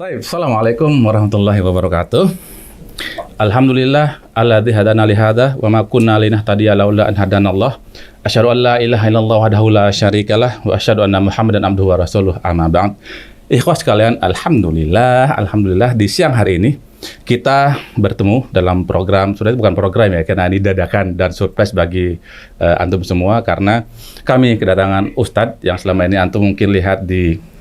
Baik, Assalamualaikum warahmatullahi wabarakatuh. Alhamdulillah alladzi hadana li hadza wa ma kunna linahtadiya laula an hadanallah. Asyhadu an la ilaha illallah wahdahu la syarikalah wa asyhadu anna Muhammadan abduhu wa rasuluh. Amma ba'd. Ikhwah sekalian, alhamdulillah di siang hari ini kita bertemu dalam program, sudah bukan program ya, karena ini dadakan dan surprise bagi antum semua, karena kami kedatangan Ustadz yang selama ini antum mungkin lihat di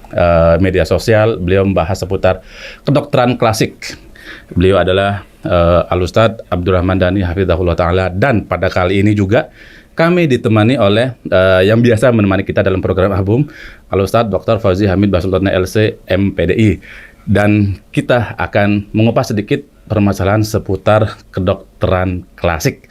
media sosial. Beliau membahas seputar kedokteran klasik. Beliau adalah Al-Ustadz Abdurrahman Dhani Hafizahullah Ta'ala, dan pada kali ini juga kami ditemani oleh yang biasa menemani kita dalam program album, Al-Ustadz Dr. Fauzi Hamid Basultan LC MPDI. Dan kita akan mengupas sedikit permasalahan seputar kedokteran klasik.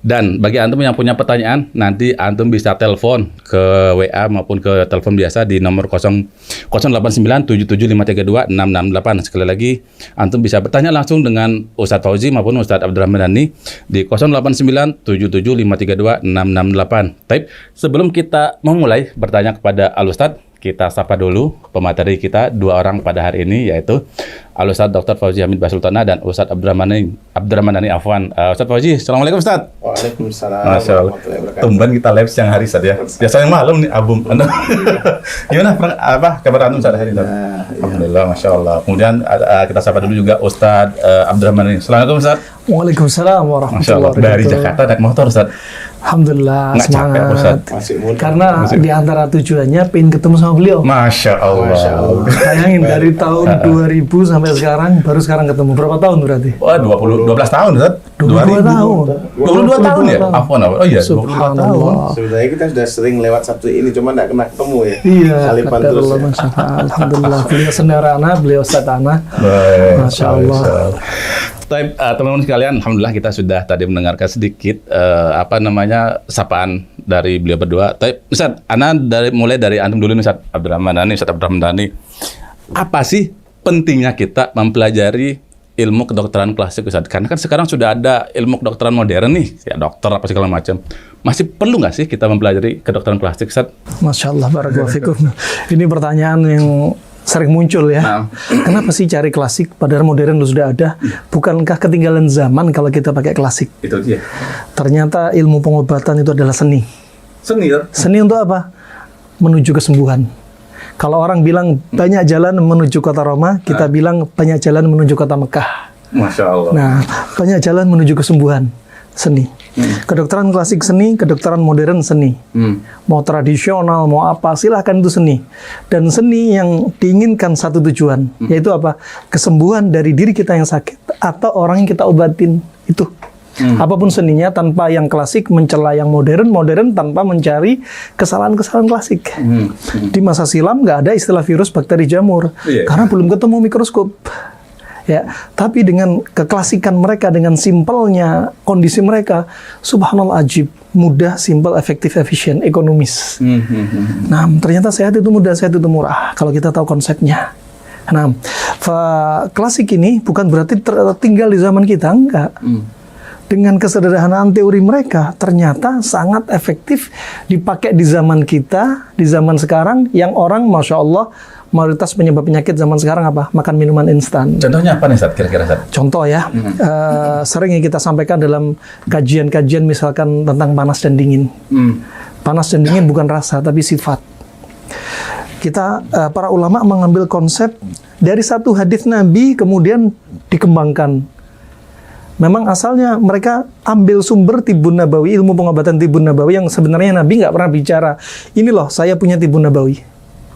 Dan bagi antum yang punya pertanyaan, nanti antum bisa telepon ke WA maupun ke telepon biasa di nomor 089775326668. Sekali lagi, antum bisa bertanya langsung dengan Ustadz Fauzi maupun Ustadz Abdurrahman Dhani di 089775326668. Tapi sebelum kita memulai bertanya kepada Al-Ustadz, kita sapa dulu pemateri kita, dua orang pada hari ini, yaitu Al-Ustadz Dr. Fauzi Hamid Basultana dan Ustadz Abdurrahman Dhani Afwan. Ustadz Fauzi, Assalamualaikum Ustadz. Waalaikumsalam. Masya Allah. Tumben kita live siang hari Ustadz ya. Biasanya malam nih album. Gimana kabar antum saat hari ini? Alhamdulillah, Masya Allah. Kemudian kita sapa dulu juga Ustadz Abdurrahman Dhani. Assalamualaikum Ustadz. Waalaikumsalam warahmatullahi wabarakatuh. Dari Jakarta naik motor Ustadz. Alhamdulillah, nggak semangat. Capek, Ustadz. Karena di antara tujuannya pengen ketemu sama beliau. Masya Allah. Bayangin dari tahun 2000 sampai sekarang, baru sekarang ketemu. Berapa tahun berarti? Wah, 12 tahun, Ustadz. 22 tahun. 22 tahun ya? Afwan. Oh iya, 22 tahun. Sebenarnya kita sudah sering lewat Sabtu ini, cuma nggak kena ketemu ya. Iya, Kalipan terus ya. Alhamdulillah, beliau sendarana, beliau Ustadz. Masya Allah. Teman-teman sekalian, alhamdulillah kita sudah tadi mendengarkan sedikit sapaan dari beliau berdua. Tapi Ustadz, mulai dari antum dulu nih, Ustadz Abdurrahman Dhani. Apa sih pentingnya kita mempelajari ilmu kedokteran klasik, Ustadz? Karena kan sekarang sudah ada ilmu kedokteran modern nih, ya dokter apa segala macam. Masih perlu nggak sih kita mempelajari kedokteran klasik, Ustadz? Masya Allah, barakallahu fikum. Ini pertanyaan yang sering muncul ya. Nah. Kenapa sih cari klasik padahal modern sudah ada? Bukankah ketinggalan zaman kalau kita pakai klasik? Itu dia. Ternyata ilmu pengobatan itu adalah seni. Seni ya? Seni untuk apa? Menuju kesembuhan. Kalau orang bilang banyak jalan menuju kota Roma, kita bilang banyak jalan menuju kota Mekah. Masya Allah. Nah, banyak jalan menuju kesembuhan. Seni. Kedokteran klasik seni, kedokteran modern seni. Mau tradisional, mau apa, silahkan itu seni. Dan seni yang diinginkan satu tujuan, yaitu apa? Kesembuhan dari diri kita yang sakit atau orang yang kita obatin. Itu. Apapun seninya, tanpa yang klasik mencela yang modern, modern tanpa mencari kesalahan-kesalahan klasik. Di masa silam nggak ada istilah virus, bakteri, jamur. Karena belum ketemu mikroskop. Ya, tapi dengan keklasikan mereka, dengan simpelnya kondisi mereka, subhanallah ajib, mudah, simpel, efektif, efisien, ekonomis. Nah, ternyata sehat itu mudah, sehat itu murah kalau kita tahu konsepnya. Nah, klasik ini bukan berarti tertinggal di zaman kita, enggak. Dengan kesederhanaan teori mereka, ternyata sangat efektif dipakai di zaman kita, di zaman sekarang, yang orang, Masya Allah, mayoritas penyebab penyakit zaman sekarang apa? Makan minuman instan. Contohnya apa nih, Ustadz, kira-kira, Ustadz? Contoh ya, sering kita sampaikan dalam kajian-kajian misalkan tentang panas dan dingin. Panas dan dingin bukan rasa, tapi sifat. Kita, para ulama mengambil konsep dari satu hadis Nabi, kemudian dikembangkan. Memang asalnya mereka ambil sumber Tibun Nabawi, ilmu pengobatan Tibun Nabawi yang sebenarnya Nabi nggak pernah bicara. Ini loh, saya punya Tibun Nabawi.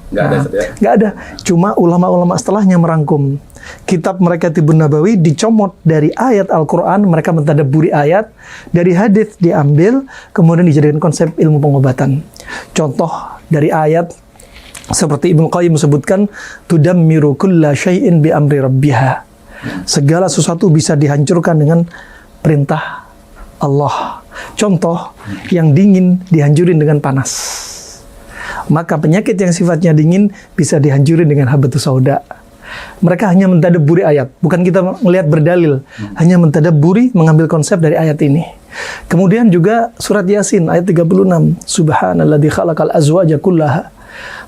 Nggak ada. Cuma ulama-ulama setelahnya merangkum. Kitab mereka Tibun Nabawi dicomot dari ayat Al-Quran, mereka mentadabburi ayat. Dari hadis diambil, kemudian dijadikan konsep ilmu pengobatan. Contoh dari ayat, seperti Ibnu Qayyim sebutkan, tudammiru kulla syai'in bi amri rabbiha. Segala sesuatu bisa dihancurkan dengan perintah Allah. Contoh, yang dingin dihancurin dengan panas. Maka penyakit yang sifatnya dingin bisa dihancurin dengan habatus sauda. Mereka hanya mentadabburi ayat, bukan kita melihat berdalil, hanya mentadabburi, mengambil konsep dari ayat ini. Kemudian juga surat Yasin ayat 36, Subhanalladzi khalaqal azwaja kullaha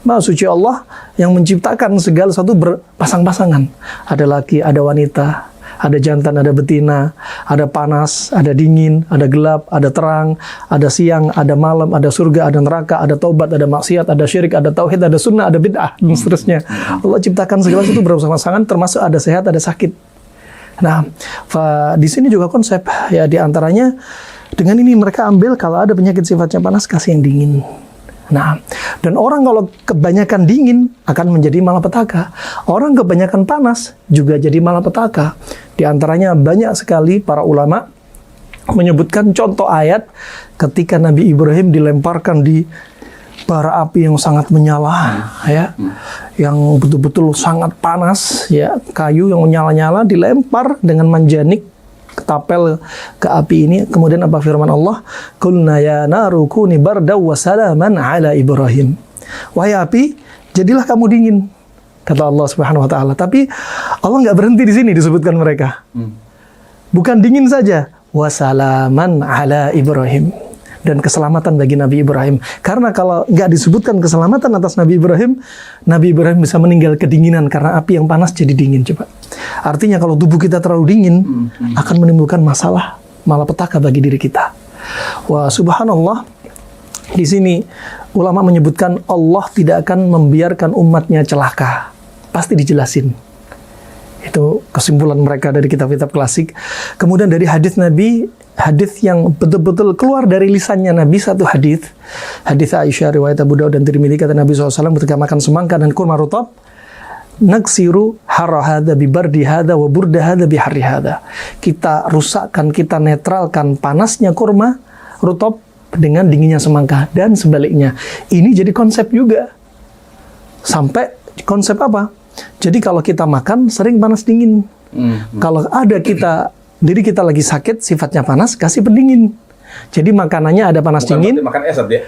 Maha suci Allah yang menciptakan segala sesuatu berpasang-pasangan. Ada laki, ada wanita, ada jantan, ada betina, ada panas, ada dingin, ada gelap, ada terang, ada siang, ada malam, ada surga, ada neraka, ada taubat, ada maksiat, ada syirik, ada tauhid, ada sunnah, ada bid'ah, dan seterusnya. Allah ciptakan segala sesuatu berpasang-pasangan, termasuk ada sehat, ada sakit. Nah, di sini juga konsep, ya, diantaranya dengan ini mereka ambil kalau ada penyakit sifatnya panas, kasih yang dingin. Nah, dan orang kalau kebanyakan dingin akan menjadi malapetaka. Orang kebanyakan panas juga jadi malapetaka. Di antaranya banyak sekali para ulama menyebutkan contoh ayat ketika Nabi Ibrahim dilemparkan di bara api yang sangat menyala, ya, yang betul-betul sangat panas, ya, kayu yang menyala-nyala dilempar dengan manjanik ketapel ke api ini. Kemudian apa firman Allah? Qulna ya naru kuni bardaw wa salaman ala Ibrahim. Wahai api, jadilah kamu dingin, kata Allah Subhanahu wa taala. Tapi Allah nggak berhenti di sini disebutkan mereka. Bukan dingin saja, wa salaman ala Ibrahim, dan keselamatan bagi Nabi Ibrahim. Karena kalau nggak disebutkan keselamatan atas Nabi Ibrahim bisa meninggal kedinginan karena api yang panas jadi dingin. Coba. Artinya kalau tubuh kita terlalu dingin akan menimbulkan masalah, malapetaka bagi diri kita. Wah, subhanallah. Di sini ulama menyebutkan Allah tidak akan membiarkan umatnya celaka. Pasti dijelasin. Itu kesimpulan mereka dari kitab-kitab klasik. Kemudian dari hadis Nabi, hadis yang betul-betul keluar dari lisannya Nabi, satu hadis Aisyah riwayat Abu Daud dan Tirmidzi, kata Nabi SAW ketika makan semangka dan kurma rutab, naksiru harra hadha bi bardi hadha wa burda hadha bi harri hadha. Kita rusakkan, kita netralkan panasnya kurma rutab dengan dinginnya semangka dan sebaliknya. Ini jadi konsep juga. Sampai konsep apa? Jadi kalau kita makan sering panas dingin. Kalau ada diri kita lagi sakit sifatnya panas, kasih pendingin. Jadi makanannya ada panas bukan dingin. Makan es ya?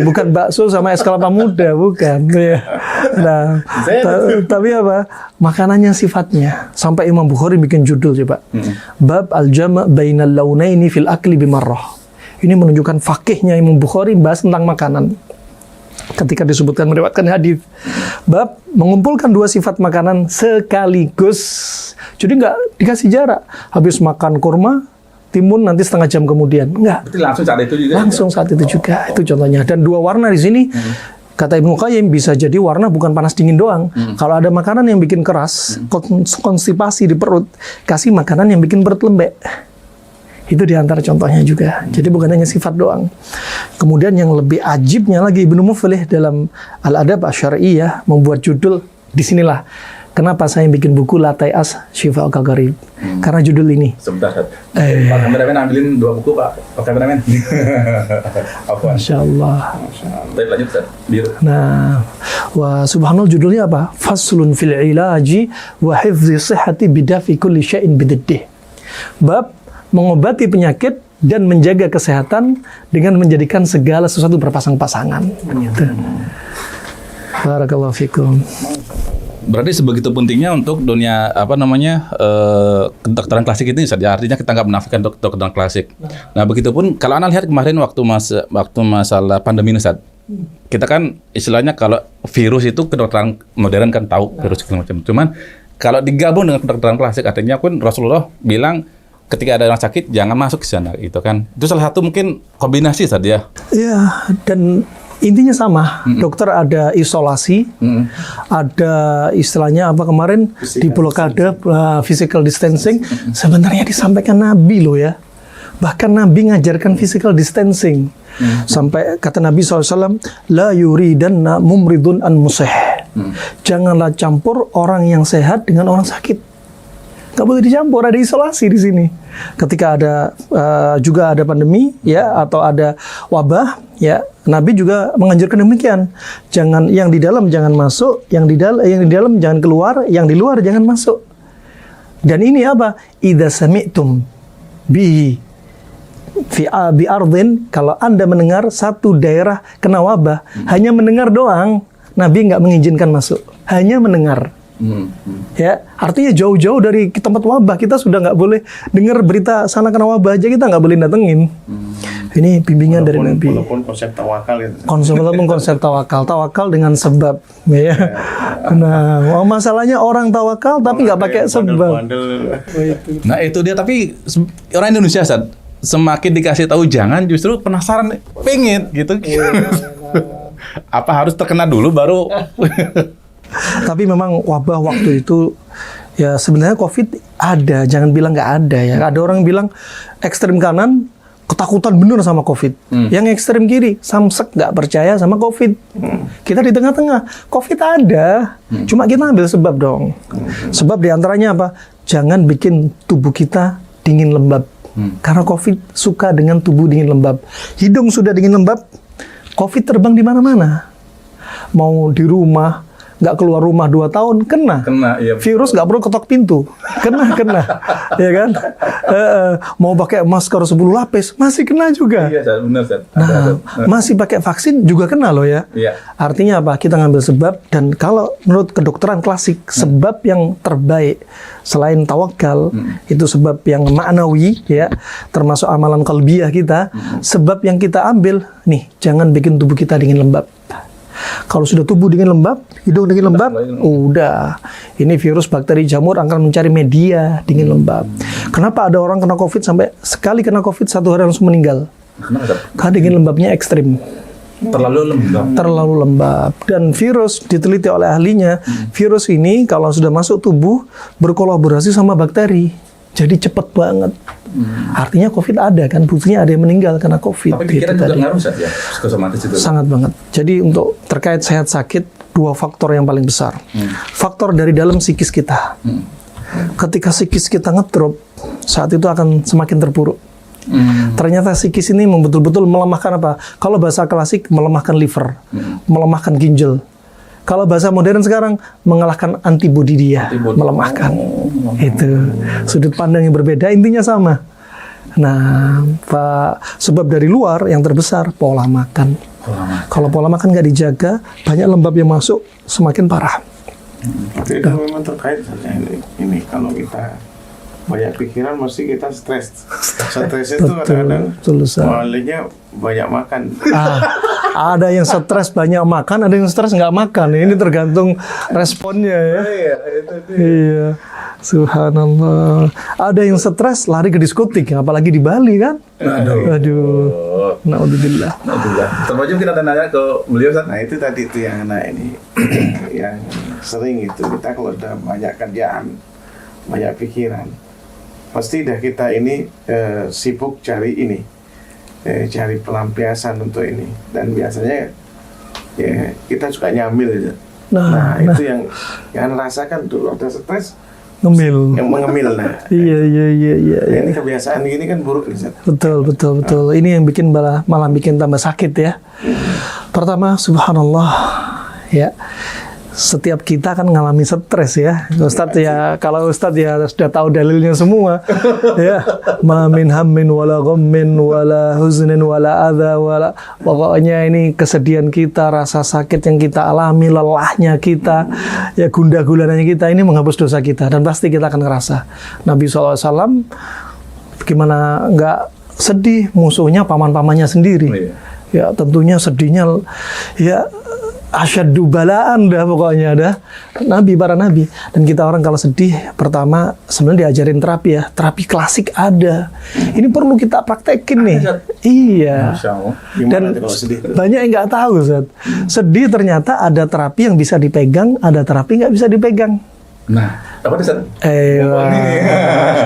Bukan bakso sama es kelapa muda, bukan. Ya. Nah, tapi apa? Makanannya sifatnya. Sampai Imam Bukhari bikin judul coba. Bab al-jama' bainal launaini fil akli bimarrah. Ini menunjukkan fakihnya Imam Bukhari bahas tentang makanan. Ketika disebutkan meriwayatkan hadis, bab mengumpulkan dua sifat makanan sekaligus. Jadi nggak dikasih jarak. Habis makan kurma, timun nanti setengah jam kemudian. Enggak. Berarti langsung saat itu juga. Langsung saat itu juga. Itu contohnya. Dan dua warna di sini, kata Ibnu Qayyim, bisa jadi warna bukan panas dingin doang. Kalau ada makanan yang bikin keras, konstipasi di perut, kasih makanan yang bikin perut lembek. Itu diantara contohnya juga. Jadi bukan hanya sifat doang. Kemudian yang lebih ajibnya lagi, Ibnu Muflih dalam Al-Adab Asy-Syar'iyyah membuat judul, disinilah kenapa saya bikin buku La Tay'as Shifa'u Gharib. Karena judul ini. Sebentar. Pak kameramen ambilin 2 buku, Pak kameramen. Masya Allah. Baik, lanjut, Ustaz. Nah, wa subhanallah, judulnya apa? Faslun fil ilaji wa hifzi sihhati bidafi kulli syai'in bididdih. Bab mengobati penyakit dan menjaga kesehatan dengan menjadikan segala sesuatu berpasang-pasangan. Gitu. Barakallahu fikum. Berarti sebegitu pentingnya untuk dunia kedokteran klasik ini, artinya kita nggak menafikan kedokteran klasik. Nah, begitupun kalau Anda lihat kemarin waktu masalah pandemi ini, Ustaz. Kita kan istilahnya kalau virus itu kedokteran modern kan tahu virus macam. Cuman kalau digabung dengan kedokteran klasik, artinya pun Rasulullah bilang ketika ada orang sakit jangan masuk ke sana, gitu kan. Itu salah satu mungkin kombinasi saja. Iya, dan intinya sama. Dokter ada isolasi, ada istilahnya apa kemarin di blokade physical distancing. Sebenarnya disampaikan Nabi loh ya. Bahkan Nabi ngajarkan physical distancing. Sampai kata Nabi SAW, la yuridanna mumridun an musih. Janganlah campur orang yang sehat dengan orang sakit. Nggak boleh dicampur, ada isolasi di sini. Ketika ada juga ada pandemi ya, atau ada wabah ya, Nabi juga menganjurkan demikian. Jangan, yang di dalam jangan masuk, yang di dalam jangan keluar, yang di luar jangan masuk. Dan ini apa? Idza sami'tum bi ardin, kalau Anda mendengar satu daerah kena wabah, hanya mendengar doang, Nabi nggak mengizinkan masuk, hanya mendengar. Ya, artinya jauh-jauh dari tempat wabah kita sudah nggak boleh dengar berita sana kena wabah aja, kita nggak boleh datengin. Ini bimbingan dari Nabi. Walaupun konsep tawakal itu. Konsep tawakal dengan sebab, ya. Nah, masalahnya orang tawakal tapi nggak pakai sebab. Nah itu dia, tapi orang Indonesia Ustaz, semakin dikasih tahu jangan, justru penasaran, pengen gitu. Apa harus terkena dulu baru? Tapi memang wabah waktu itu, ya sebenarnya COVID ada, jangan bilang nggak ada ya. Ada orang bilang ekstrem kanan ketakutan bener sama COVID. Yang ekstrem kiri samsek nggak percaya sama COVID. Kita di tengah-tengah, COVID ada, cuma kita ambil sebab dong. Sebab diantaranya apa? Jangan bikin tubuh kita dingin lembab. Karena COVID suka dengan tubuh dingin lembab. Hidung sudah dingin lembab, COVID terbang di mana-mana. Mau di rumah, nggak keluar rumah 2 tahun, kena. Iya. Virus nggak perlu ketok pintu, kena, ya kan? Mau pakai masker 10 lapis, masih kena juga. Iya, benar, Ustaz. Nah, masih pakai vaksin juga kena loh ya. Iya. Artinya apa? Kita ngambil sebab, dan kalau menurut kedokteran klasik, sebab yang terbaik selain tawakal, itu sebab yang ma'nawi ya, termasuk amalan qalbiyah kita, sebab yang kita ambil, nih, jangan bikin tubuh kita dingin lembab. Kalau sudah tubuh dingin lembab, hidung dingin lembab, udah. Ini virus, bakteri, jamur akan mencari media dingin lembab. Kenapa ada orang kena COVID sampai sekali kena COVID 1 hari langsung meninggal? Karena dingin lembabnya ekstrim. Terlalu lembab. Dan virus diteliti oleh ahlinya, virus ini kalau sudah masuk tubuh berkolaborasi sama bakteri. Jadi cepat banget. Artinya COVID ada kan, buktinya ada yang meninggal karena COVID. Tapi pikiran juga ngaruh ya, psikosomatis itu. Sangat banget. Jadi untuk terkait sehat sakit, 2 faktor yang paling besar. Faktor dari dalam psikis kita. Ketika psikis kita ngedrop, saat itu akan semakin terpuruk. Ternyata psikis ini betul-betul melemahkan apa? Kalau bahasa klasik, melemahkan liver, melemahkan ginjal. Kalau bahasa modern sekarang, mengalahkan antibodi dia, melemahkan. Itu sudut pandang yang berbeda, intinya sama. Nah, sebab dari luar yang terbesar pola makan. Kalau pola makan nggak dijaga, banyak lembab yang masuk, semakin parah. Tapi itu memang terkait saja ini kalau kita banyak pikiran, mesti kita stres. Stres itu kadang-kadang awalnya banyak makan. Ada yang stres banyak makan, ada yang stres nggak makan. Ini tergantung responnya ya. Iya. Subhanallah. Ada yang stres lari ke diskotik, apalagi di Bali kan? Aduh. Naudzubillah. Terus kita tanya ke beliau, Ustaz. Nah itu tadi itu yang ini yang sering itu kita kalau udah banyak kerjaan, banyak pikiran, pasti dah kita ini sibuk cari ini, cari pelampiasan untuk ini, dan biasanya ya kita suka nyamil gitu. Nah itu yang rasakan tuh ada stres, ngemil. Yang mengemil. Nah. Iya. Ini kebiasaan gini kan buruk nih, Ustaz. Betul. Ini yang bikin malah bikin tambah sakit ya. Pertama, subhanallah ya. Setiap kita kan ngalami stres ya. Ustadz ya, kalau Ustadz ya sudah tahu dalilnya semua. Ya, ma min hammin wala ghammin wala huznin wala adza wala, pokoknya ini kesedihan kita, rasa sakit yang kita alami, lelahnya kita, ya gundah gulananya kita ini menghapus dosa kita, dan pasti kita akan ngerasa. Nabi SAW gimana nggak sedih, musuhnya paman-pamannya sendiri. Ya tentunya sedihnya ya asyaddu balaan dah pokoknya dah. Para nabi. Dan kita orang kalau sedih, pertama sebenarnya diajarin terapi ya. Terapi klasik ada. Ini perlu kita praktekin nih. Iya. Dan banyak yang nggak tahu, Ustaz. Sedih ternyata ada terapi yang bisa dipegang, ada terapi nggak bisa dipegang. Nah, apa itu, Ustaz?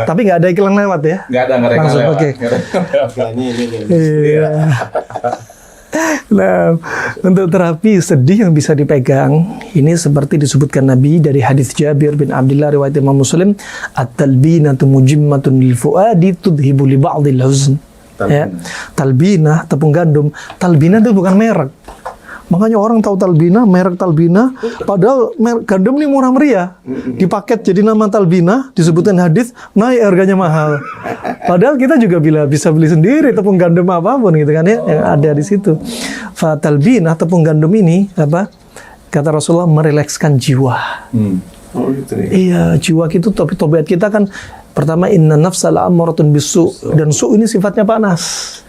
Tapi nggak ada iklan lewat ya? Nggak ada langsung lewat. Oke. Iya. Nah, untuk terapi sedih yang bisa dipegang, ini seperti disebutkan Nabi dari hadis Jabir bin Abdullah riwayat Imam Muslim, at-talbinatu mujimmatun lil fuadi tudhibu li ba'dil huzn. Ya. Talbinah, tepung gandum. Talbinah itu bukan merek. Makanya orang tahu Talbina, merek Talbina, padahal gandum ini murah meriah. Dipaket jadi nama Talbina, disebutkan hadis, naik harganya mahal. Padahal kita juga bisa beli sendiri tepung gandum apapun gitu kan ya, yang ada di situ. Talbina, tepung gandum ini apa? Kata Rasulullah, merilekskan jiwa. Oh gitu ya. Iya, jiwa itu tobat kita kan pertama inna nafsa la'ammaratun bisu, dan su ini sifatnya panas.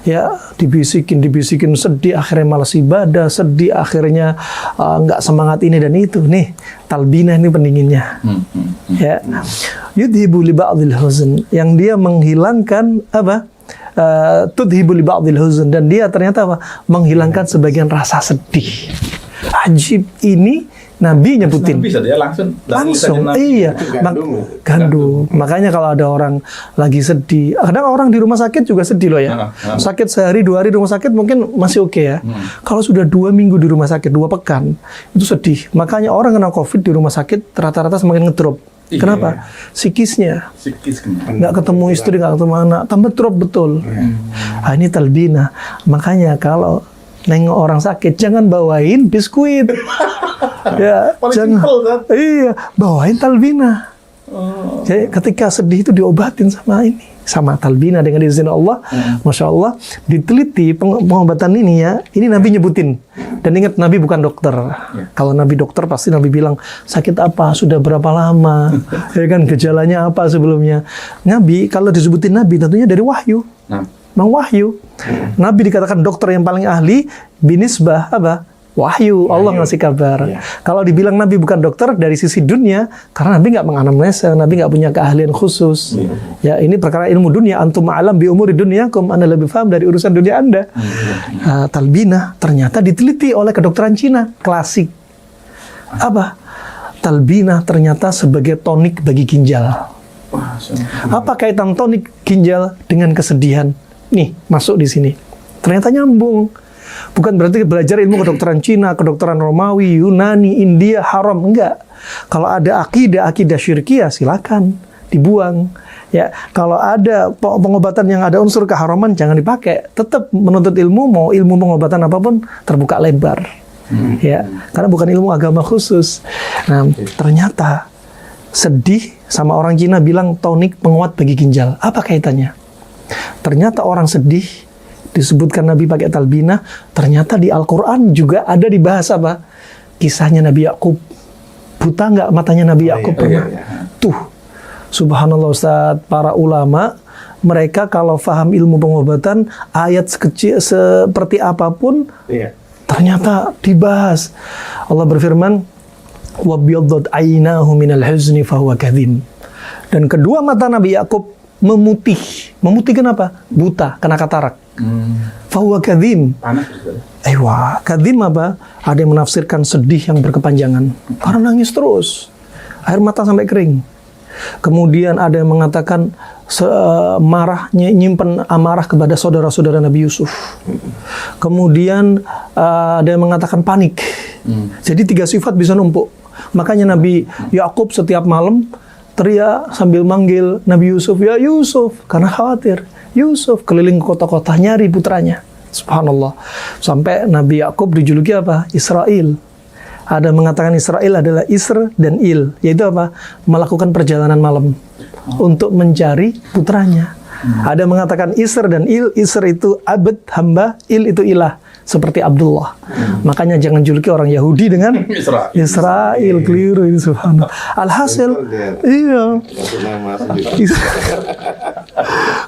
Ya, dibisikin sedih, akhirnya malas ibadah, sedih, akhirnya nggak semangat ini dan itu. Nih, talbinah ini pendinginnya. Ya, yudhibu li ba'dil huzn, yang dia menghilangkan apa? Tudhibu li ba'dil huzn, dan dia ternyata apa? Menghilangkan sebagian rasa sedih. Ajib, ini Nabi nyebutin. Bisa dia langsung. Iya. Gandum. Makanya kalau ada orang lagi sedih, kadang orang di rumah sakit juga sedih loh ya. Sakit sehari 2 hari di rumah sakit mungkin masih oke ya. Kalau sudah 2 minggu di rumah sakit, 2 pekan, itu sedih. Makanya orang kena COVID di rumah sakit rata-rata semakin ngedrop. Kenapa? Psikisnya. Nggak ketemu istri, nggak ketemu anak, tambah drop betul. Nah, ini talbinah. Makanya kalau nengok orang sakit, jangan bawain biskuit. Ya, jangan. Iya, bawain talbinah. Jadi ketika sedih itu diobatin sama talbinah dengan izin Allah. Masya Allah, diteliti pengobatan ini ya. Ini Nabi nyebutin. Dan ingat, Nabi bukan dokter. Kalau Nabi dokter pasti Nabi bilang sakit apa, sudah berapa lama, ya kan, gejalanya apa sebelumnya. Nabi kalau disebutin Nabi tentunya dari wahyu. Memang wahyu. Nabi dikatakan dokter yang paling ahli binisbah apa? Wahyu. Allah ngasih kabar. Kalau dibilang Nabi bukan dokter dari sisi dunia, karena Nabi nggak menganamnesa, Nabi nggak punya keahlian khusus. Ya, ini perkara ilmu dunia. Antum ma'alam bi umuri dunyakum, Anda lebih paham dari urusan dunia Anda. Talbinah ternyata diteliti oleh kedokteran Cina klasik. Apa? Talbinah ternyata sebagai tonik bagi ginjal. Apa kaitan tonik ginjal dengan kesedihan? Nih, masuk di sini. Ternyata nyambung. Bukan berarti belajar ilmu kedokteran Cina, kedokteran Romawi, Yunani, India, haram. Enggak. Kalau ada akidah syirkiyah, silakan dibuang. Ya, kalau ada pengobatan yang ada unsur keharaman, jangan dipakai. Tetap menuntut ilmu, mau ilmu pengobatan apapun, terbuka lebar. Ya, karena bukan ilmu agama khusus. Nah, ternyata sedih sama orang Cina bilang tonik penguat bagi ginjal. Apa kaitannya? Ternyata orang sedih disebutkan Nabi pakai talbinah, ternyata di Al-Quran juga ada dibahas apa? Kisahnya Nabi Yakub. Buta nggak matanya Nabi Yakub pernah? Tuh, subhanallah Ustaz, para ulama, mereka kalau paham ilmu pengobatan, ayat sekecil seperti apapun, ternyata dibahas. Allah berfirman, وَبْيَضَّتْ عَيْنَاهُ مِنَ الْحُزْنِ فَهُوَ كَظِيمٌ. Dan kedua mata Nabi Yakub memutih. Memutih kenapa? Buta, kena katarak. Fahuwa kadhim. Ewa, kadhim apa? Ada yang menafsirkan sedih yang berkepanjangan. Karena nangis terus. Air mata sampai kering. Kemudian ada yang mengatakan marahnya, nyimpen amarah kepada saudara-saudara Nabi Yusuf. Kemudian ada yang mengatakan panik. Jadi 3 sifat bisa numpuk. Makanya Nabi Yakub setiap malam teriak sambil manggil Nabi Yusuf, ya Yusuf, karena khawatir. Yusuf keliling kota-kota nyari putranya. Subhanallah. Sampai Nabi Yakub dijuluki apa? Israel. Ada mengatakan Israel adalah Isr dan Il, yaitu apa? Melakukan perjalanan malam untuk mencari putranya. Ada mengatakan Isr dan Il. Isr itu abd, hamba, Il itu ilah, seperti Abdullah. Makanya jangan juluki orang Yahudi dengan Israel, keliru ini, subhanallah. Alhasil, iya.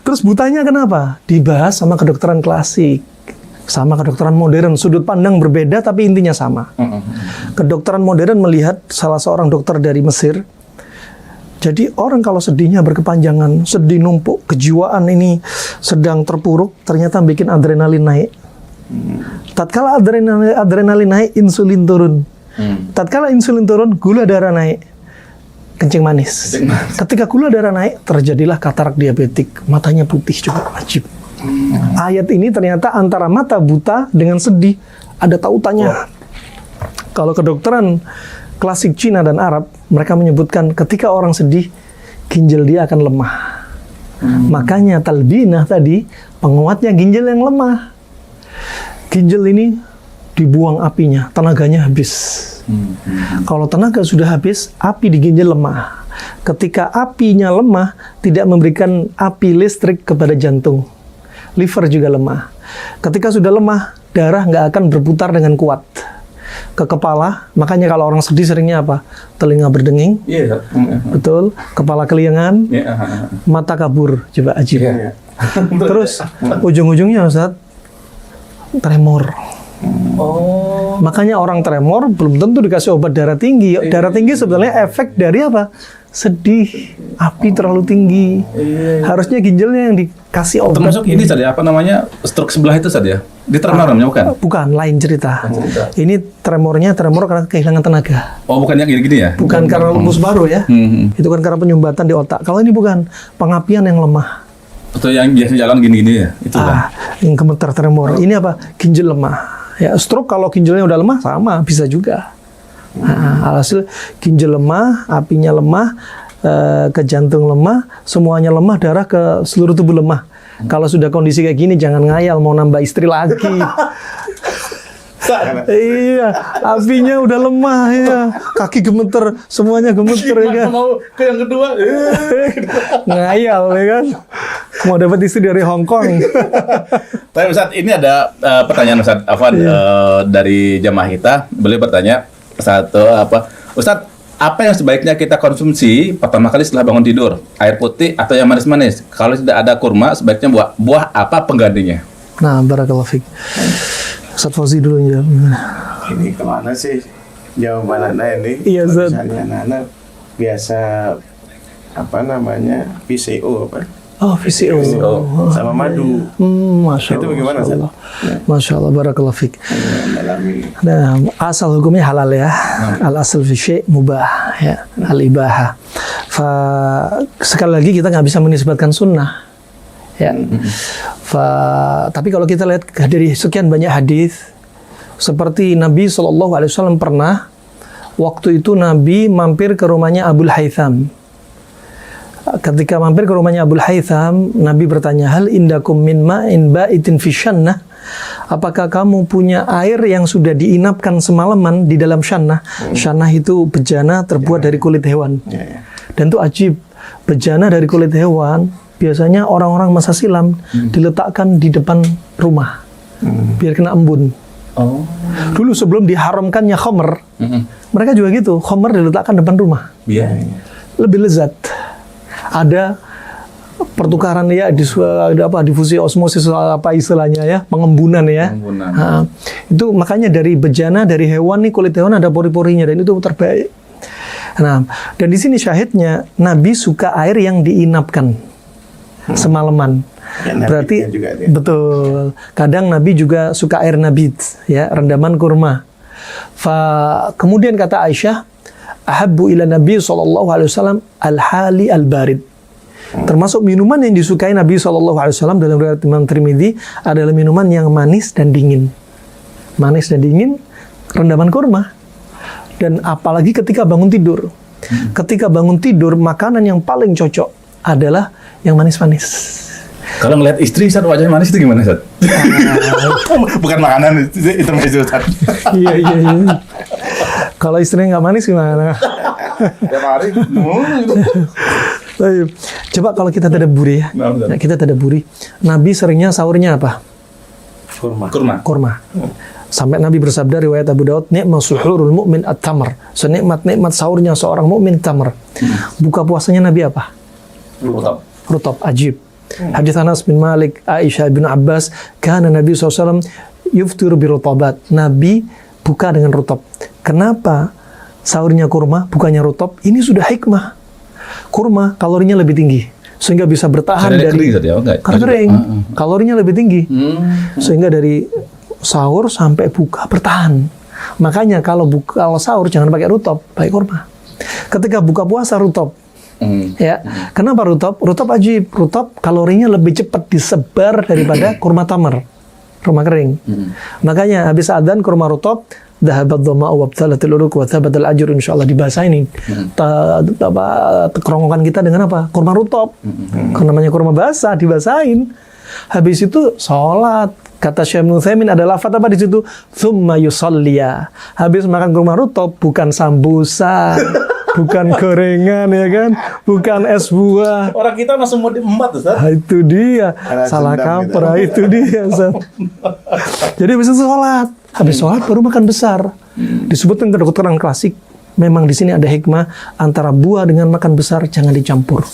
Terus butanya kenapa? Dibahas sama kedokteran klasik, sama kedokteran modern. Sudut pandang berbeda tapi intinya sama. Kedokteran modern melihat salah seorang dokter dari Mesir. Jadi orang kalau sedihnya berkepanjangan, sedih numpuk, kejiwaan ini sedang terpuruk, ternyata bikin adrenalin naik. Tatkala adrenalin naik, insulin turun. Tatkala insulin turun, gula darah naik, kencing manis. Ketika gula darah naik, terjadilah katarak diabetik, matanya putih juga, wajib. Ayat ini ternyata antara mata buta dengan sedih ada tautannya. Kalau kedokteran klasik Cina dan Arab, mereka menyebutkan ketika orang sedih, ginjal dia akan lemah. Makanya talbinah tadi, penguatnya ginjal yang lemah. Ginjal ini dibuang apinya, tenaganya habis. Kalau tenaga sudah habis, api di ginjal lemah. Ketika apinya lemah, tidak memberikan api listrik kepada jantung. Liver juga lemah. Ketika sudah lemah, darah nggak akan berputar dengan kuat. ke kepala. Makanya kalau orang sedih seringnya apa? Telinga berdenging. Iya. Betul. Kepala keliengan. Iya. Mata kabur. Coba ajib. Iya. Terus ujung-ujungnya Ustaz, tremor. Oh. Makanya orang tremor belum tentu dikasih obat darah tinggi. Darah tinggi sebenarnya efek dari apa? Sedih, api terlalu tinggi. Harusnya ginjalnya yang dikasih obat. Termasuk ini saja apa namanya stroke sebelah itu saja. Dia tremor namanya bukan? Bukan, lain cerita. Ini tremor karena kehilangan tenaga. Oh, bukan yang gini-gini ya? Bukan karena lupus baru ya. Itu kan karena penyumbatan di otak. Kalau ini bukan, pengapian yang lemah. Atau yang biasa jalan gini-gini ya? Itu kan? Yang gemetar tremor. Ini apa? Ginjal lemah. Ya, stroke kalau ginjalnya udah lemah sama, bisa juga. Alhasil ginjal lemah, apinya lemah, ke jantung lemah, semuanya lemah, darah ke seluruh tubuh lemah. Kalau sudah kondisi kayak gini, jangan ngayal mau nambah istri lagi. Iya, apinya udah lemah ya, kaki gemeter, semuanya gemeter ya kan. Mau ke yang kedua? Ngayal ya kan. Mau dapat istri dari Hong Kong. Tapi Ustaz, ini ada pertanyaan Ustaz Afwan dari jamaah kita. Beliau bertanya Ustaz, apa yang sebaiknya kita konsumsi pertama kali setelah bangun tidur? Air putih atau yang manis-manis? Kalau tidak ada kurma, sebaiknya buah apa penggantinya? Nah, barakallahu fiik. Ustaz Fauzi dulu ya. Ini kemana sih jawaban Anda ini? Iya, Ustaz. Misalnya anak biasa apa namanya PCO apa? Oh, VCO. Sama madu. Masya Allah. Itu bagaimana, Ustaz? Masya Allah, barakallahu fiik. Dalami. Nah, asal hukumnya halal ya. Al-asal fi syai' mubah ya. Al-ibaha. Sekali lagi kita nggak bisa menisbatkan sunnah. Ya. Tapi kalau kita lihat dari sekian banyak hadis, seperti Nabi SAW pernah, waktu itu Nabi mampir ke rumahnya Abul Haytham. Ketika mampir ke rumahnya Abul Haytham, Nabi bertanya, hal indakum min ma'in ba'itin fi syannah? Apakah kamu punya air yang sudah diinapkan semalaman di dalam syannah? Syannah itu bejana terbuat dari kulit hewan. Dan itu ajib, bejana dari kulit hewan biasanya orang-orang masa silam diletakkan di depan rumah biar kena embun. Dulu sebelum diharamkannya khamr, mereka juga gitu, khamr diletakkan depan rumah. Lebih lezat. Ada pertukaran ya, difusi osmosis apa istilahnya ya, pengembunan ya. Itu makanya dari bejana dari hewan nih, kulit hewan ada pori-porinya dan itu terbaik. Nah, dan di sini syahidnya Nabi suka air yang diinapkan semalaman. Ya, berarti juga betul. Kadang Nabi juga suka air nabit ya, rendaman kurma. Kemudian kata Aisyah, ahabbu ila Nabi SAW al-hali al-barid. Termasuk minuman yang disukai Nabi SAW dalam riwayat Imam Tirmidzi adalah minuman yang manis dan dingin. Manis dan dingin, rendaman kurma. Dan apalagi ketika bangun tidur. Ketika bangun tidur, makanan yang paling cocok adalah yang manis-manis. Kalau ngeliat istri, Ustaz, wajahnya manis itu gimana, Ustaz? Bukan makanan, itu Ustaz. Iya. Kalau istrinya nggak manis gimana? Tiap hari. Coba kalau kita tadabburi ya. Kita tadabburi. Nabi seringnya sahurnya apa? Kurma. Sampai Nabi bersabda riwayat Abu Daud, "Ni'ma suhurul mu'min at-tamr." Senikmat-nikmat sahurnya seorang mukmin tamr. Buka puasanya Nabi apa? Rutab. Ajib. Hadis Anas bin Malik, Aisyah bin Abbas, kana Nabi SAW yuftiru birutabat. Nabi buka dengan rutab. Kenapa sahurnya kurma, bukannya rutab? Ini sudah hikmah. Kurma kalorinya lebih tinggi, sehingga bisa bertahan karena dari karena kering. Kalorinya lebih tinggi, sehingga dari sahur sampai buka bertahan. Makanya kalau sahur jangan pakai rutab, pakai kurma. Ketika buka puasa rutab. Ya, kenapa rutab? Rutab ajib. Rutab kalorinya lebih cepat disebar daripada kurma tamar, kurma kering. Makanya habis adzan kurma rutab, dhahabat dhama'u wabtalatil uruq wa thabatal ajr, insyaallah dibahasa ini. Kerongkongan kita dengan apa? Kurma rutab. Karena namanya kurma basah, dibasahin. Habis itu sholat. Kata Syekh Ibnu Utsaimin ada lafaz apa di situ? Tsumma yusalliya. Habis makan kurma rutab, bukan sambusa. Bukan gorengan ya kan, bukan es buah. Orang kita langsung mau diembat, Ustaz. Itu dia, salah kaprah gitu. Itu dia, Ustaz. Jadi bisa sholat. Habis sholat baru makan besar. Disebutkan kedokteran klasik, memang di sini ada hikmah antara buah dengan makan besar jangan dicampur.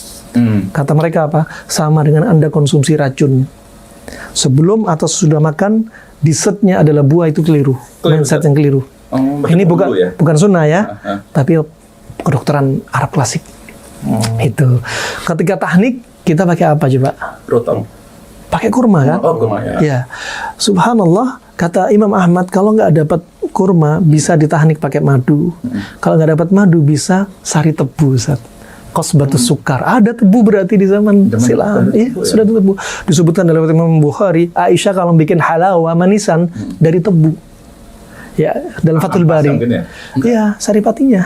Kata mereka apa? Sama dengan Anda konsumsi racun. Sebelum atau sesudah makan, dessertnya adalah buah, itu keliru. Mindset yang keliru. Ini bukan sunnah ya, tapi kedokteran Arab klasik. Itu. Ketika tahnik, kita pakai apa coba? Rotong. Pakai kurma kan? Oh, kurma ya. Ya. Subhanallah, kata Imam Ahmad, kalau nggak dapat kurma, bisa ditahnik pakai madu. Kalau nggak dapat madu, bisa sari tebu, Ustaz. Kosbatus sukar. Ada tebu berarti di zaman silam. Iya, sudah ada tebu. Disebutkan dalam Imam Bukhari, Aisyah kalau bikin halawa manisan dari tebu. Ya, dalam Fathul Bari. Iya, saripatinya.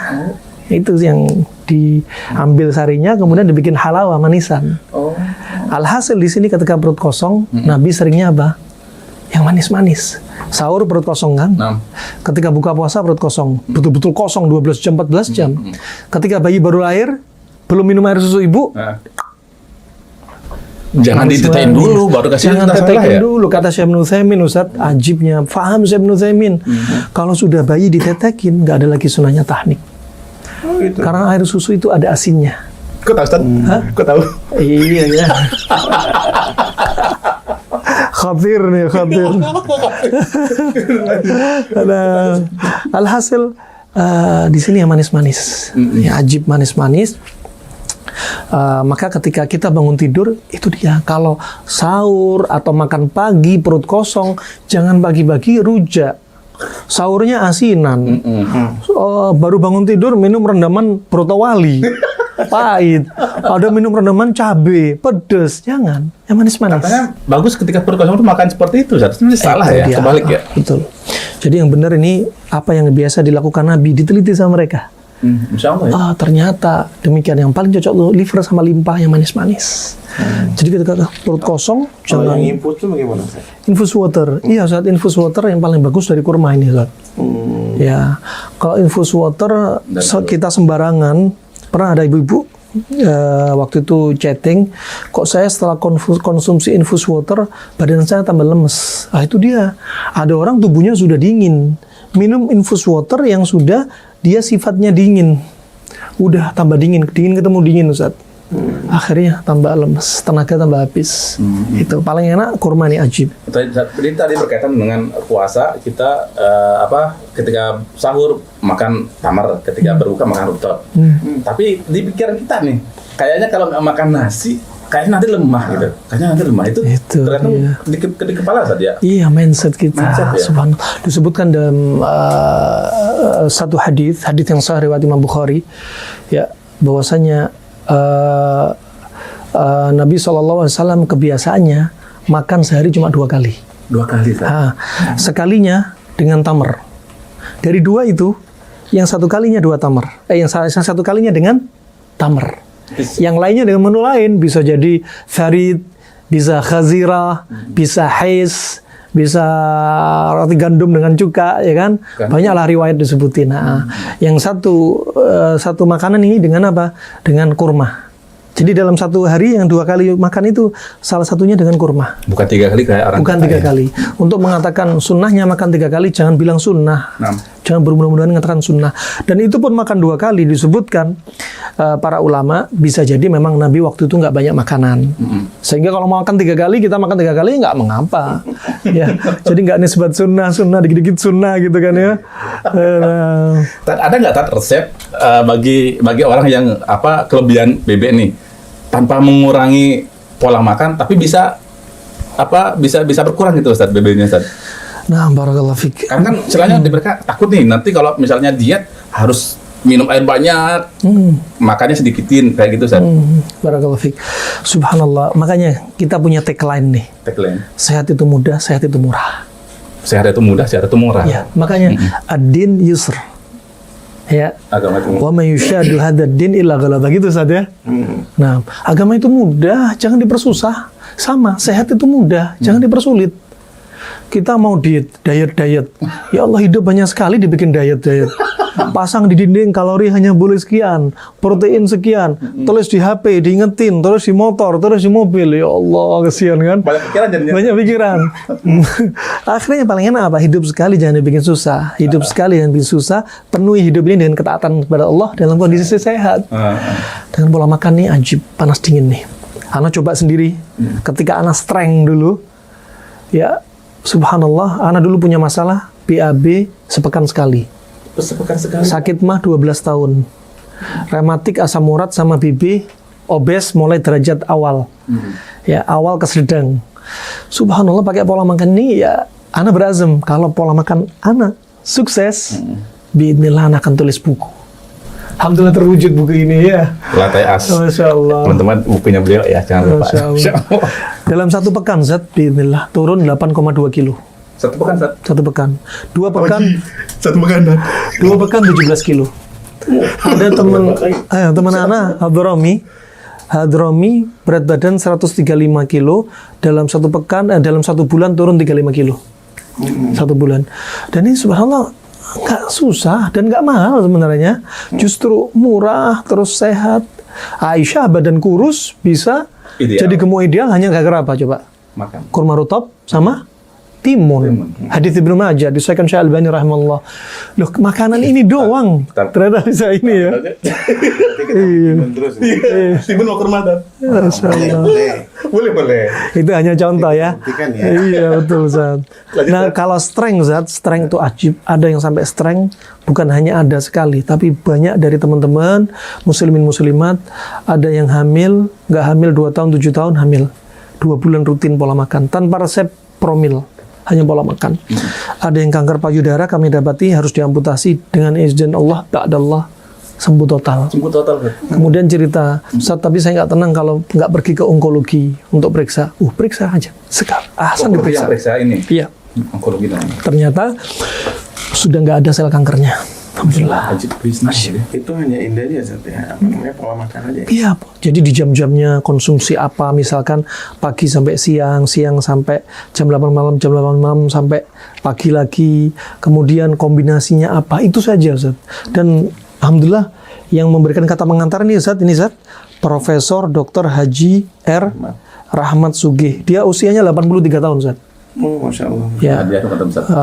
Itu yang diambil sarinya, kemudian dibikin halawa manisan. Alhasil di sini ketika perut kosong, Nabi seringnya apa? Yang manis-manis. Sahur perut kosong kan? Ketika buka puasa perut kosong. Betul-betul kosong 12 jam, 14 jam. Ketika bayi baru lahir, belum minum air susu ibu. Jangan ditetein dulu, baru kasih. Jangan tetein dulu, kata Syekh Ibnu Utsaimin, Ustaz. Ajibnya, faham Syekh Ibnu Utsaimin. Kalau sudah bayi ditetekin, nggak ada lagi sunahnya tahnik. Gitu. Karena air susu itu ada asinnya. Kok tahu, Ustaz? Kok tahu? Iya ya. Khatir nih, khatir. Nah, alhasil di sini yang manis-manis, ya ajib manis-manis. Maka ketika kita bangun tidur, itu dia. Kalau sahur atau makan pagi perut kosong, jangan pagi-pagi rujak. Sahurnya asinan. Baru bangun tidur minum rendaman brotowali. Pahit. Ada minum rendaman cabe, pedes. Jangan. Yang manis-manis. Katanya bagus ketika perut kosong itu makan seperti itu. Ini salah ya, kebalik ya. Betul. Jadi yang benar ini apa yang biasa dilakukan Nabi, diteliti sama mereka. Insya Allah ya. Ternyata demikian, yang paling cocok lo liver sama limpa yang manis-manis. Jadi ketika perut kosong, jangan. Yang infus itu bagaimana? Infus water, iya Ustaz, infus water yang paling bagus dari kurma ini Ustaz. Ya, kalau infus water kita sembarangan, pernah ada ibu-ibu waktu itu chatting, kok saya setelah konsumsi infus water badan saya tambah lemes. Itu dia, ada orang tubuhnya sudah dingin, minum infus water yang sudah dia sifatnya dingin, udah tambah dingin ketemu dingin Ustaz. Akhirnya tambah lemes, tenaga tambah habis. Itu paling enak kurma nih, ajib. Jadi tadi berkaitan dengan puasa, kita ketika sahur makan tamar, ketika berbuka makan rutop. Tapi di pikiran kita nih, kayaknya kalau nggak makan nasi, kayaknya nanti lemah gitu. Kayaknya nanti lemah itu ternyata iya. di kepala saja. Iya, mindset kita. Ya? Subhanallah. Disebutkan dalam satu hadis yang sahih riwayat Imam Bukhari, ya, bahwasanya Nabi SAW kebiasaannya makan sehari cuma 2 kali. 2 kali. Sekalinya dengan tamar. Dari 2 itu, yang 1 kalinya 2 tamar. Yang 1 kalinya dengan tamar. Yang lainnya dengan menu lain, bisa jadi farid, bisa khazirah, bisa hais, bisa roti gandum dengan cuka, ya kan? Banyaklah riwayat disebutin. Yang satu makanan ini dengan apa? Dengan kurma. Jadi dalam 1 hari yang 2 kali makan itu salah satunya dengan kurma. Bukan 3 kali kayak orang. Bukan 3 kali. Untuk mengatakan sunnahnya makan 3 kali, jangan bilang sunnah. Jangan bermudah-mudahan mengatakan sunnah. Dan itu pun makan 2 kali disebutkan para ulama, bisa jadi memang Nabi waktu itu nggak banyak makanan. Sehingga kalau mau makan 3 kali, kita makan 3 kali nggak mengapa. Ya, jadi nggak nisbat sunnah, dikit-dikit sunnah gitu kan ya. Ada nggak resep bagi orang yang kelebihan bebek nih, tanpa mengurangi pola makan, tapi bisa berkurang gitu Ustaz, bebeknya Ustaz? Nah, barakallahu fik. Kan istilahnya mereka takut nih, nanti kalau misalnya diet harus minum air banyak, makannya sedikitin kayak gitu Ustaz. Barakallahu fik. Subhanallah. Makanya kita punya tagline nih. Sehat itu mudah, sehat itu murah. Sehat itu mudah, sehat itu murah. Ya, makanya ad-din yusr. Ya. Agama itu. Wa may yushadu hadzal din illa ghalaba, gitu Ustaz ya. Nah, agama itu mudah, jangan dipersusah. Sama, sehat itu mudah, jangan dipersulit. Kita mau diet. Ya Allah, hidup banyak sekali dibikin diet. pasang di dinding kalori hanya boleh sekian, protein sekian, tulis di HP, diingetin, terus di motor, terus di mobil. Ya Allah, kesian kan? Banyak pikiran jadinya. Banyak pikiran. Akhirnya paling enak apa? Hidup sekali jangan dibikin susah. Hidup sekali jangan bikin susah. Penuhi hidup ini dengan ketaatan kepada Allah dalam kondisi sehat. Dengan pola makan nih ajib, panas dingin nih. Ana coba sendiri. Ketika Ana strength dulu, ya subhanallah, Ana dulu punya masalah BAB sepekan sekali. Sakit mah 12 tahun. Rematik, asam urat sama BB, obes mulai derajat awal. Ya, awal ke sedang. Subhanallah, pakai pola makan ini ya Ana berazam kalau pola makan Ana sukses, biidznillah Ana akan tulis buku. Alhamdulillah terwujud buku ini ya. Lantai as. Masya Allah. Teman-teman bukunya beliau ya, jangan lupa. Masya Allah. Dalam 1 pekan Zat, biidznillah turun 8,2 kilo. 1 pekan, Zat? 1 pekan. 2 pekan. 1 pekan, Zat. 2 pekan 17 kilo. Ada teman Ana, Hadrami, berat badan 135 kilo, dalam 1 pekan, dalam 1 bulan turun 35 kilo. 1 bulan. Dan ini subhanallah nggak susah dan nggak mahal sebenarnya. Justru murah, terus sehat. Aisyah badan kurus bisa Ideal. jadi gemuk ideal hanya gara-gara apa coba? Makan. Kurma rutab sama timun. Hadits Ibnu Majah disahkan Syekh Albani rahimahullah. Loh, makanan ini doang ternyata bisa ini ya. Terus Timun mau kurma, Zat. Boleh. Itu hanya contoh ya. Buktikan ya. Iya betul Zat. Nah kalau strength Zat, strength itu ajib. Ada yang sampai strength bukan hanya ada sekali, tapi banyak dari teman-teman muslimin muslimat. Ada yang hamil, nggak hamil 2 tahun 7 tahun hamil 2 bulan rutin pola makan tanpa resep promil. Hanya pola makan. Ada yang kanker payudara kami dapati harus diamputasi dengan izin Allah, ba'dallah sembuh total. Kemudian cerita, Ustaz, tapi saya nggak tenang kalau nggak pergi ke onkologi untuk periksa. Periksa aja. Sekali. Ahsan diperiksa. Periksa ini. Iya. Onkologi namanya. Ternyata sudah nggak ada sel kankernya. Alhamdulillah. Ajib bisnis. Itu hanya indahnya Zat ya. Namanya pola makan aja. Iya, jadi di jam-jamnya konsumsi apa, misalkan pagi sampai siang, siang sampai jam 8 malam, jam 8 malam sampai pagi lagi, kemudian kombinasinya apa, itu saja Ustaz. Dan alhamdulillah yang memberikan kata pengantar ini Ustaz, Profesor Dr. Haji R. Rahmat Sugih. Dia usianya 83 tahun Ustaz. Masya Allah. Ya,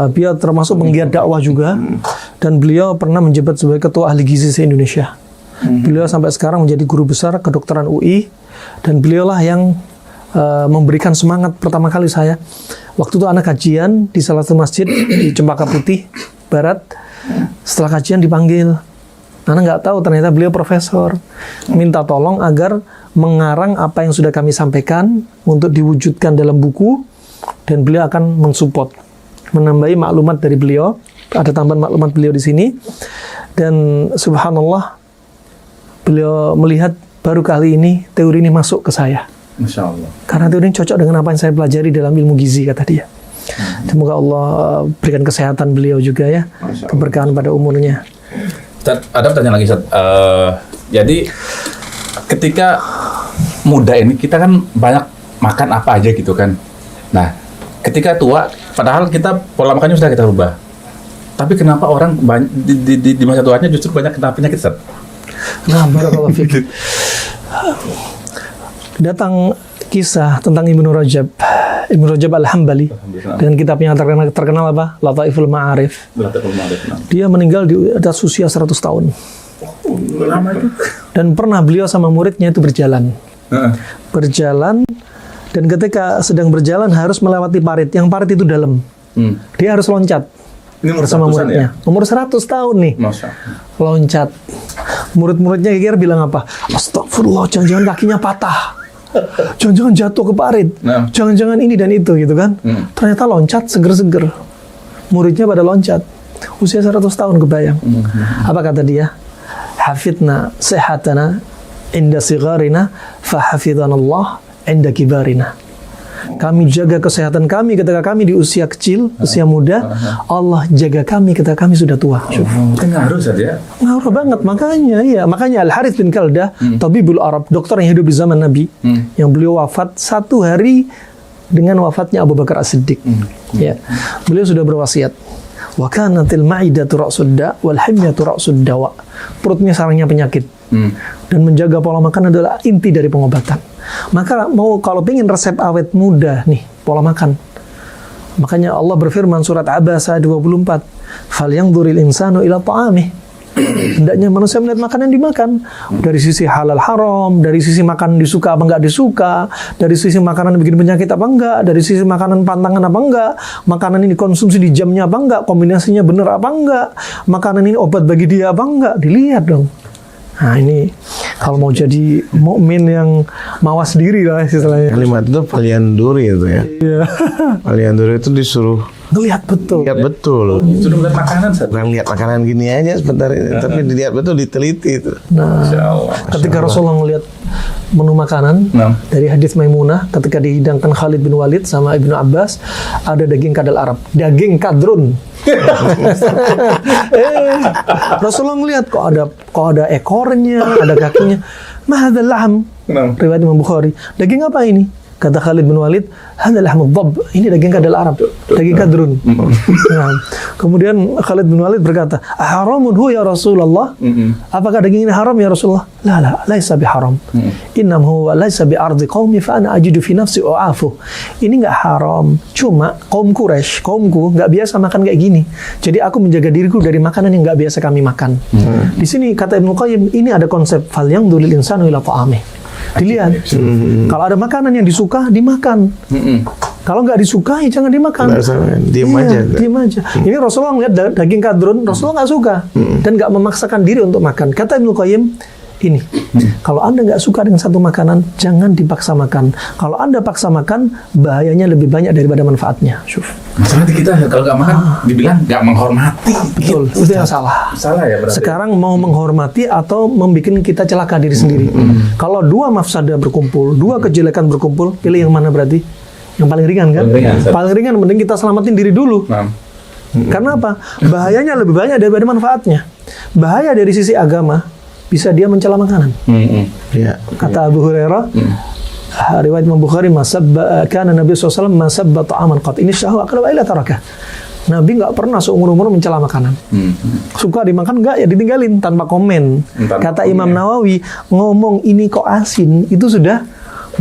dia termasuk penggiat dakwah juga, dan beliau pernah menjabat sebagai Ketua Ahli Gizi se-Indonesia. Beliau sampai sekarang menjadi guru besar kedokteran UI, dan beliaulah yang memberikan semangat pertama kali saya. Waktu itu anak kajian di salah satu masjid di Cempaka Putih Barat. Setelah kajian dipanggil, Anak nggak tahu ternyata beliau profesor. Minta tolong agar mengarang apa yang sudah kami sampaikan untuk diwujudkan dalam buku, dan beliau akan mensupport, menambahi maklumat dari beliau. Ada tambahan maklumat beliau di sini, dan subhanallah beliau melihat baru kali ini teori ini masuk ke saya. Masya Allah. Karena teori ini cocok dengan apa yang saya pelajari dalam ilmu gizi, kata dia. Semoga Allah berikan kesehatan beliau juga ya, keberkahan pada umurnya. Ustaz, ada pertanyaan lagi Ustaz. Jadi ketika muda ini kita kan banyak makan apa aja gitu kan. Nah, ketika tua, padahal kita pola makannya sudah kita rubah. Tapi kenapa orang di masa tuanya justru banyak kena penyakit Ustaz? Nah, barakallahu fiik. Datang kisah tentang Ibnu Rajab Al-Hambali dengan kitabnya terkenal apa? Lataiful Ma'arif. Dia meninggal di atas usia 100 tahun. Lama itu. Dan pernah beliau sama muridnya itu berjalan. Berjalan, dan ketika sedang berjalan harus melewati parit. Yang parit itu dalam. Dia harus loncat. Ini bersama muridnya. Ya? Umur 100 tahun nih. Masya. Loncat. Murid-muridnya kira bilang apa? Astagfirullah, jangan-jangan kakinya patah. Jangan-jangan jatuh ke parit. Nah. Jangan-jangan ini dan itu gitu kan. Ternyata loncat seger-seger. Muridnya pada loncat. Usia 100 tahun kebayang. Apa kata dia? Hafidna sehatana inda sigarina fahafidhanallah inda kibarina. Kami jaga kesehatan kami ketika kami di usia kecil, usia muda. Allah jaga kami ketika kami sudah tua. Ngaruh saja. Ngaruh banget, makanya Al-Harith bin Kaldah, Tabibul Arab, dokter yang hidup di zaman Nabi, yang beliau wafat 1 hari dengan wafatnya Abu Bakar As-Siddiq. Ya, beliau sudah berwasiat, Wa kanatil ma'idatu ra'sud da' wal himyatu ra'sud dawa. Perutnya sarangnya penyakit. Dan menjaga pola makan adalah inti dari pengobatan. Maka kalau pengen resep awet muda nih, pola makan. Makanya Allah berfirman surat Abasa 24, "Falyanzuril insanu ila ta'amih." Hendaknya manusia melihat makanan yang dimakan dari sisi halal haram, dari sisi makanan disuka apa enggak disuka, dari sisi makanan bikin penyakit apa enggak, dari sisi makanan pantangan apa enggak, makanan ini konsumsi di jamnya apa enggak, kombinasinya benar apa enggak, makanan ini obat bagi dia apa enggak, dilihat dong. Nah ini kalau mau jadi mukmin yang mawas diri lah istilahnya. Kalimat itu falyanzuri itu ya. Iya. Falyanzuri itu disuruh Lihat betul. lihat betul. Sudah melihat makanan, Ustaz. Bukan lihat makanan gini aja sebentar ini, tapi dilihat betul, diteliti itu. Nah, Masya Allah. ketika Rasulullah melihat menu makanan dari hadis Maimunah ketika dihidangkan Khalid bin Walid sama Ibnu Abbas, ada daging kadal Arab, daging kadrun. Rasulullah melihat kok ada ekornya, ada kakinya. Ma hadzal lahm? Riwayat Imam Bukhari. Daging apa ini? Kata Khalid bin Walid, hadzal lahmud dhab. Ini daging kadal Arab, daging kadrun. Nah, kemudian Khalid bin Walid berkata, "Haramun hu ya Rasulullah?" Apakah daging ini haram ya Rasulullah? La, laisa biharam. Innam huwa laisa bi ardi qaumi fa ana ajidu fi nafsi u'afu. Ini enggak haram. Cuma kaum Quraisy, kaumku enggak biasa makan kayak gini. Jadi aku menjaga diriku dari makanan yang enggak biasa kami makan. Di sini kata Ibnu Qayyim, ini ada konsep fal yanzuril insanu ila ta'amih. Dilihat, kalau ada makanan yang disuka, dimakan. Kalau nggak disukai, jangan dimakan. Diam aja. Diam aja. Ini Rasulullah ngeliat daging kadrun, Rasulullah nggak suka dan nggak memaksakan diri untuk makan. Kata Ibnu Qayyim, ini, kalau Anda nggak suka dengan satu makanan, jangan dipaksa makan. Kalau Anda paksa makan, bahayanya lebih banyak daripada manfaatnya. Syuf. Masalah kita kalau nggak makan, dibilang nggak menghormati. Betul, itu yang salah. Salah ya berarti. Sekarang mau menghormati atau membuat kita celaka diri sendiri. Kalau dua mafsadah berkumpul, dua kejelekan berkumpul, pilih yang mana berarti? Yang paling ringan kan? Paling ringan, mending kita selamatin diri dulu. Karena apa? Bahayanya lebih banyak daripada manfaatnya. Bahaya dari sisi agama, bisa dia mencela makanan. Ya. Kata Abu Hurairah, riwayat Imam Bukhari, kana Nabi SAW masabba ta'aman qat ini syahwa aqraba ila tarakah. Nabi nggak pernah seumur-umur mencela makanan. Suka dimakan nggak ya ditinggalin tanpa komen. Kata Imam Nawawi, ngomong ini kok asin itu sudah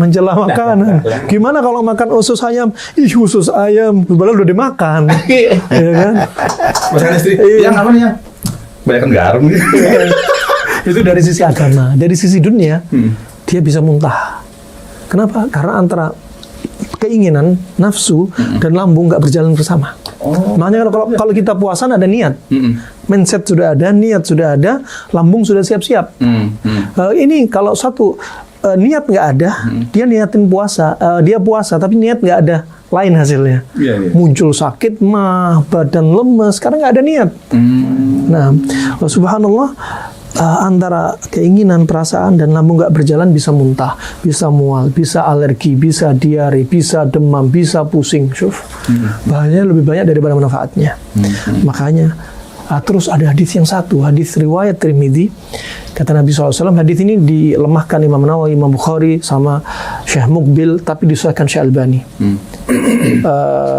mencela makanan. Gimana kalau makan usus ayam? Ih, usus ayam, padahal udah dimakan. Ya kan? Masalah istri, yang apa nih yang? Banyakan garam gitu. Itu dari sisi agama. Dari sisi dunia, dia bisa muntah. Kenapa? Karena antara keinginan, nafsu, dan lambung nggak berjalan bersama. Makanya kalau kita puasa ada niat, mindset sudah ada, niat sudah ada, lambung sudah siap-siap. Ini kalau satu niat nggak ada, dia niatin puasa, dia puasa tapi niat nggak ada, lain hasilnya. Muncul sakit mah, badan lemes karena nggak ada niat. Nah, subhanallah. Antara keinginan, perasaan, dan lambung nggak berjalan bisa muntah, bisa mual, bisa alergi, bisa diare, bisa demam, bisa pusing. Bahayanya lebih banyak daripada manfaatnya. Makanya terus ada hadis yang satu, hadis riwayat Tirmidzi, kata Nabi SAW, hadis ini dilemahkan Imam Nawawi, Imam Bukhari, sama Syekh Muqbil, tapi disahkan Syekh Albani.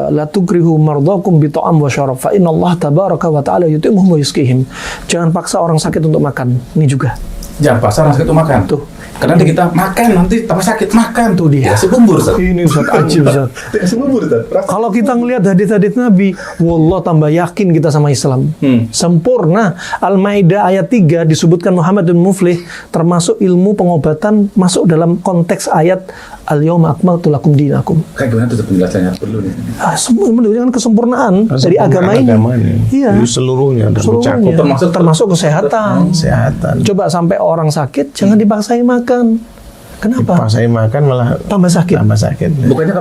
La tukrihu mardakum bi ta'am wa syarab fa inna Allah tabaraka wa ta'ala yut'imuhum wa yusqihim. Jangan paksa orang sakit untuk makan. Ini juga. Jangan paksa orang sakit untuk makan. Tuh. Karena kita makan nanti tambah sakit, makan tuh dia. Kasih bubur, Ustaz. Ini Ustaz ajib, Ustaz. Kasih bubur, Ustaz. Kalau kita ngelihat hadis-hadis Nabi, wallah tambah yakin kita sama Islam. Sempurna. Al-Maidah ayat 3 disebutkan Muhammad bin Muflih termasuk ilmu pengobatan masuk dalam konteks ayat Al-yawma akmaltu lakum dinakum. Kayak gimana tuh penjelasannya perlu nih? Menunjukkan kesempurnaan dari agama ini. Iya. Seluruhnya Seluruhnya. Termasuk kesehatan. Coba sampai orang sakit jangan dipaksain makan. Kenapa? Dipaksain makan malah tambah sakit.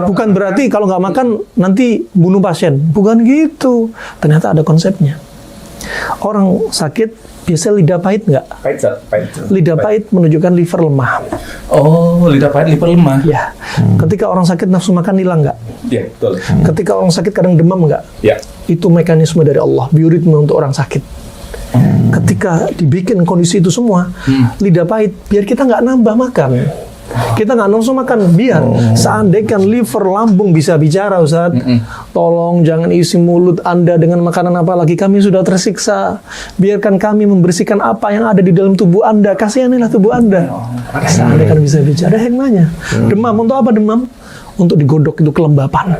Bukan berarti kalau nggak makan nanti bunuh pasien. Bukan gitu. Ternyata ada konsepnya. Orang sakit biasa lidah pahit nggak? Pahit. Lidah pahit menunjukkan liver lemah. Oh, lidah pahit, liver lemah. Ya. Ketika orang sakit nafsu makan hilang nggak? Iya, betul. Ketika orang sakit kadang demam nggak? Ya. Itu mekanisme dari Allah, bioritme untuk orang sakit. Ketika dibikin kondisi itu semua, lidah pahit, biar kita nggak nambah makan. Kita nggak nafsu makan, biar seandainya liver, lambung bisa bicara, Ustaz. Tolong jangan isi mulut Anda dengan makanan apalagi kami sudah tersiksa. Biarkan kami membersihkan apa yang ada di dalam tubuh Anda. Kasihanilah tubuh Anda. Seandainya bisa bicara, ada hikmahnya. Demam, untuk apa demam? Untuk digodok itu kelembapan.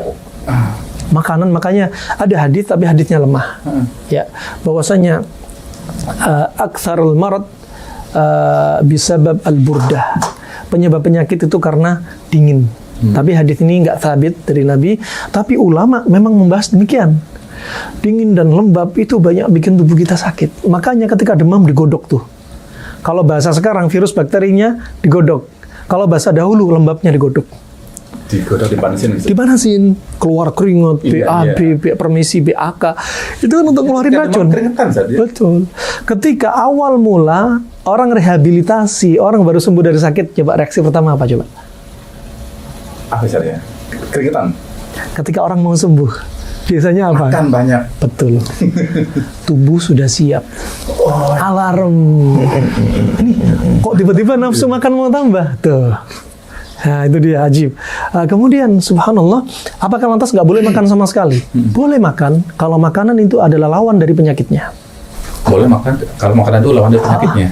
Makanan, makanya ada hadis tapi hadisnya lemah. Ya, bahwasanya aktsarul marad bisabab al-burdah. Penyebab penyakit itu karena dingin. Tapi hadis ini nggak sabit dari Nabi, tapi ulama memang membahas demikian. Dingin dan lembab itu banyak bikin tubuh kita sakit. Makanya ketika demam digodok tuh. Kalau bahasa sekarang virus bakterinya digodok. Kalau bahasa dahulu lembabnya digodok. Digodok, dipanasin. Dipanasin, keluar keringat, BAB, permisi, BAK. Itu kan untuk ngeluarin racun. Betul. Ketika awal mula orang rehabilitasi, orang baru sembuh dari sakit, coba reaksi pertama apa coba? Apa caranya? Keringetan. Ketika orang mau sembuh, biasanya apa? Makan banyak. Betul. Tubuh sudah siap. Alarm. Ini kok tiba-tiba nafsu makan mau tambah? Tuh. Nah, itu dia, ajib. Kemudian, subhanallah, apakah lantas nggak boleh makan sama sekali? Boleh makan, kalau makanan itu adalah lawan dari penyakitnya. Boleh makan, kalau makanan itu lawan dari penyakitnya.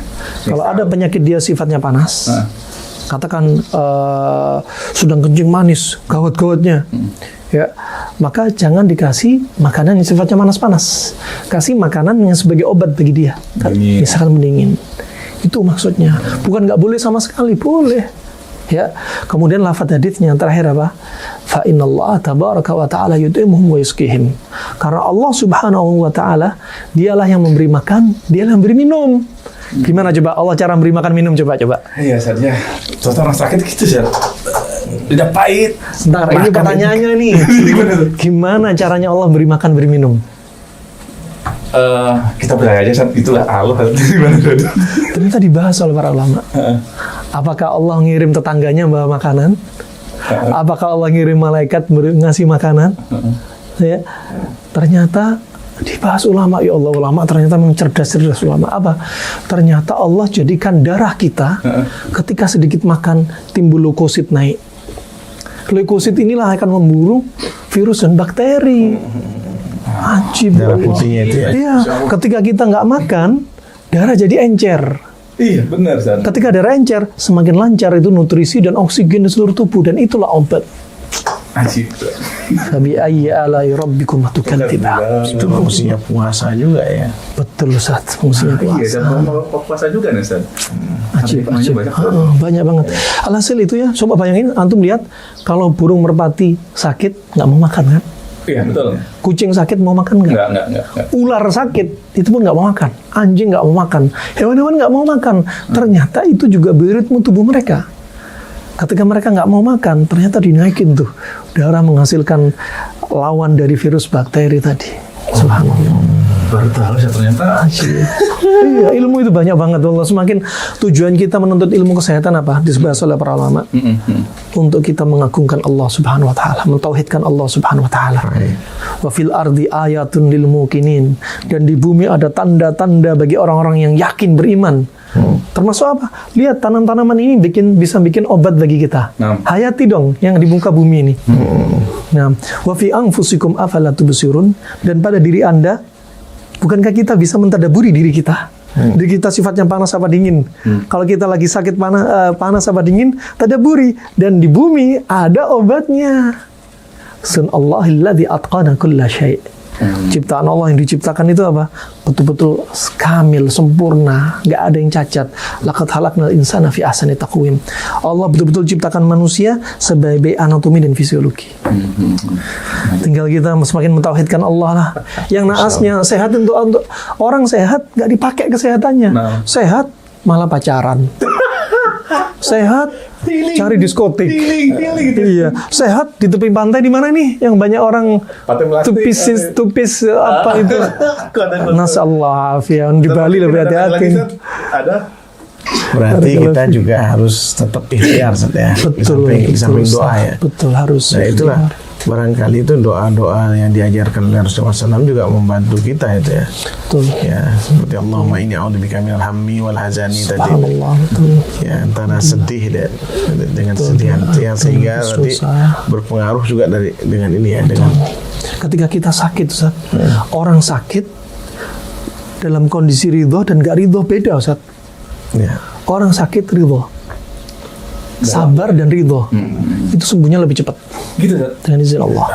Kalau ada penyakit dia sifatnya panas, katakan sedang kencing manis, gawat-gawatnya, ya, maka jangan dikasih makanan yang sifatnya panas-panas. Kasih makanan yang sebagai obat bagi dia. Misalkan mendingin. Itu maksudnya. Bukan nggak boleh sama sekali, boleh. Ya, kemudian lafaz hadisnya yang terakhir apa? Fa innallaha tabaraka wa ta'ala yut'imuhum wa yusqihim. Karena Allah Subhanahu wa ta'ala dialah yang memberi makan, dialah yang memberi minum. Gimana coba Allah cara memberi makan minum coba? Iya, saja. Terus orang sakit gitu ya. Tidak pahit. Sebentar, ini pertanyaannya nih. Gimana caranya Allah beri makan, beri minum? Kita percaya aja, itulah Allah. Ternyata dibahas oleh para ulama. Apakah Allah ngirim tetangganya bawa makanan? Apakah Allah ngirim malaikat ngasih makanan? Ya, ternyata dibahas ulama. Ya Allah, ulama ternyata memang cerdas ulama. Apa? Ternyata Allah jadikan darah kita ketika sedikit makan timbul leukosit naik. Leukosit inilah akan memburu virus dan bakteri. Ajib. Darah putihnya itu ya. Iya, ketika kita nggak makan, darah jadi encer. Iya, benar, San. Ketika darah encer, semakin lancar itu nutrisi dan oksigen di seluruh tubuh, dan itulah obat. Ajib. Fabi ayyi ala'i rabbikum tukadziban. Itu fungsinya puasa juga ya. Betul, Ustaz, fungsinya puasa. Iya, dan puasa juga nih, San. Ajib. Banyak banget. Alhasil itu ya, coba bayangin, antum lihat kalau burung merpati sakit nggak mau makan kan? Iya, betul. Kucing sakit mau makan nggak? Nggak. Ular sakit itu pun nggak mau makan. Anjing nggak mau makan. Hewan-hewan nggak mau makan. Ternyata itu juga beritme tubuh mereka. Ketika mereka nggak mau makan, ternyata dinaikin tuh darah, menghasilkan lawan dari virus bakteri tadi. Subhanallah. Baru tahu ya ternyata. Iya, ilmu itu banyak banget. Allah, semakin tujuan kita menuntut ilmu kesehatan apa? Disebut oleh para ulama. Untuk kita mengagungkan Allah Subhanahu wa taala, mentauhidkan Allah Subhanahu wa taala. Wa fil ardi ayatun lil muqinin. Dan di bumi ada tanda-tanda bagi orang-orang yang yakin beriman. Termasuk apa? Lihat tanam-tanaman ini bisa bikin obat bagi kita. Hayati dong yang di muka bumi ini. Nah, wa fi anfusikum afala tubsirun. Dan pada diri Anda, bukankah kita bisa mentadaburi diri kita? Diri kita sifatnya panas apa dingin? Kalau kita lagi sakit panas apa dingin, tadaburi. Dan di bumi ada obatnya. Sunallahilladzi atqana kulla syai'. Ciptaan Allah yang diciptakan itu apa? Betul-betul kamil, sempurna, nggak ada yang cacat. Laqad khalaqnal insana fi ahsani taqwim. Allah betul-betul ciptakan manusia sebagai anatomi dan fisiologi. Tinggal kita semakin mentauhidkan Allah lah. Yang naasnya sehat untuk orang sehat nggak dipakai kesehatannya. Sehat malah pacaran. Sehat cari diskotik. Iya, sehat di tepi pantai di mana nih yang banyak orang tupis apa itu? Nasallahu alaihi di Bali lebih hati-hati. Ada. Berarti kita juga harus tetap ikhtiar, ya. Betul, di samping doa ya. Betul, harus. Nah, itulah barangkali itu doa-doa yang diajarkan oleh Rasulullah SAW juga membantu kita itu ya. Betul. Ya, seperti Allahumma inni a'udzubika minal hammi wal hazani tadi. Subhanallah, betul. Ya, antara sedih dengan kesedihan yang sehingga nanti berpengaruh juga dengan ini ya, dengan ketika kita sakit, Ustaz. Orang sakit dalam kondisi ridho dan gak ridho beda, Ustaz. ya. Orang sakit ridho, sabar dan ridho, itu sembuhnya lebih cepat. Gitu, Ustaz. Dengan izin Allah.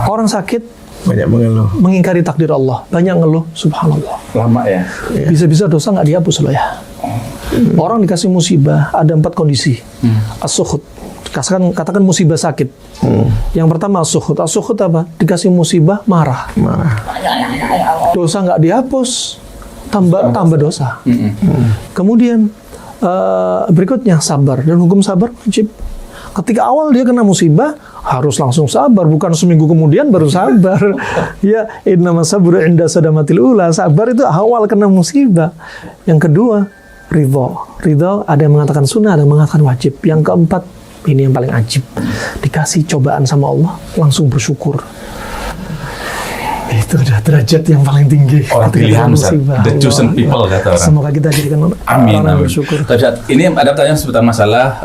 Orang sakit Banyak mengeluh. mengingkari takdir Allah, banyak ngeluh, subhanallah. Lama ya. Bisa-bisa dosa nggak dihapus loh ya. Orang dikasih musibah, ada 4 kondisi. As-sukhut. Katakan musibah sakit. Yang pertama as-sukhut. As-sukhut apa? Dikasih musibah, marah. Dosa nggak dihapus, tambah dosa. Kemudian berikutnya sabar, dan hukum sabar wajib. Ketika awal dia kena musibah harus langsung sabar, bukan seminggu kemudian baru sabar. Ya, innamas sabru inda sadamatil ula. Sabar itu awal kena musibah. Yang kedua, ridho. Ridho ada yang mengatakan sunnah, ada yang mengatakan wajib. Yang keempat, ini yang paling ajib. Dikasih cobaan sama Allah, langsung bersyukur. Itu udah derajat yang paling tinggi. Orang pilihan, Ustaz. The chosen people, kata orang. Semoga kita jadikan Amin, orang amin. bersyukur. Tapi Ustaz, ini ada pertanyaan seputar masalah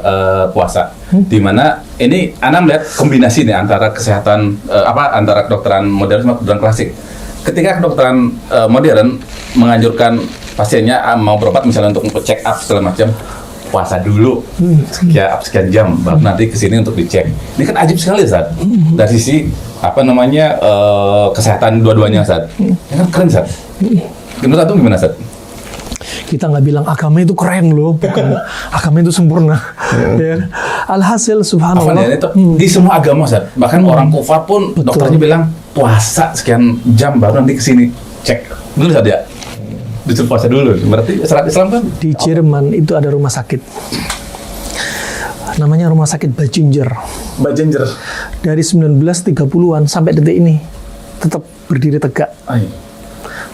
puasa. Di mana ini Ana melihat kombinasi nih antara kesehatan antara kedokteran modern sama kedokteran klasik. Ketika kedokteran modern menganjurkan pasiennya mau berobat misalnya untuk check up segala macam, puasa dulu sekian jam baru nanti kesini untuk dicek. Ini kan ajib sekali, Ustaz. Dari sisi kesehatan dua-duanya, Ustaz. Ini kan keren, Ustaz. Menurut Antum gimana, Ustaz? Kita nggak bilang agama itu keren loh, bukan. Agama itu sempurna. Ya. Alhasil subhanallah. Itu di semua agama, Ustaz. Bahkan orang kufar pun dokternya bilang puasa sekian jam baru nanti kesini cek. Betul, Ustaz ya? Disuruh puasa dulu. Berarti syariat Islam kan? Di Jerman itu ada rumah sakit. Namanya rumah sakit Bajinger. Dari 1930-an sampai detik ini tetap berdiri tegak.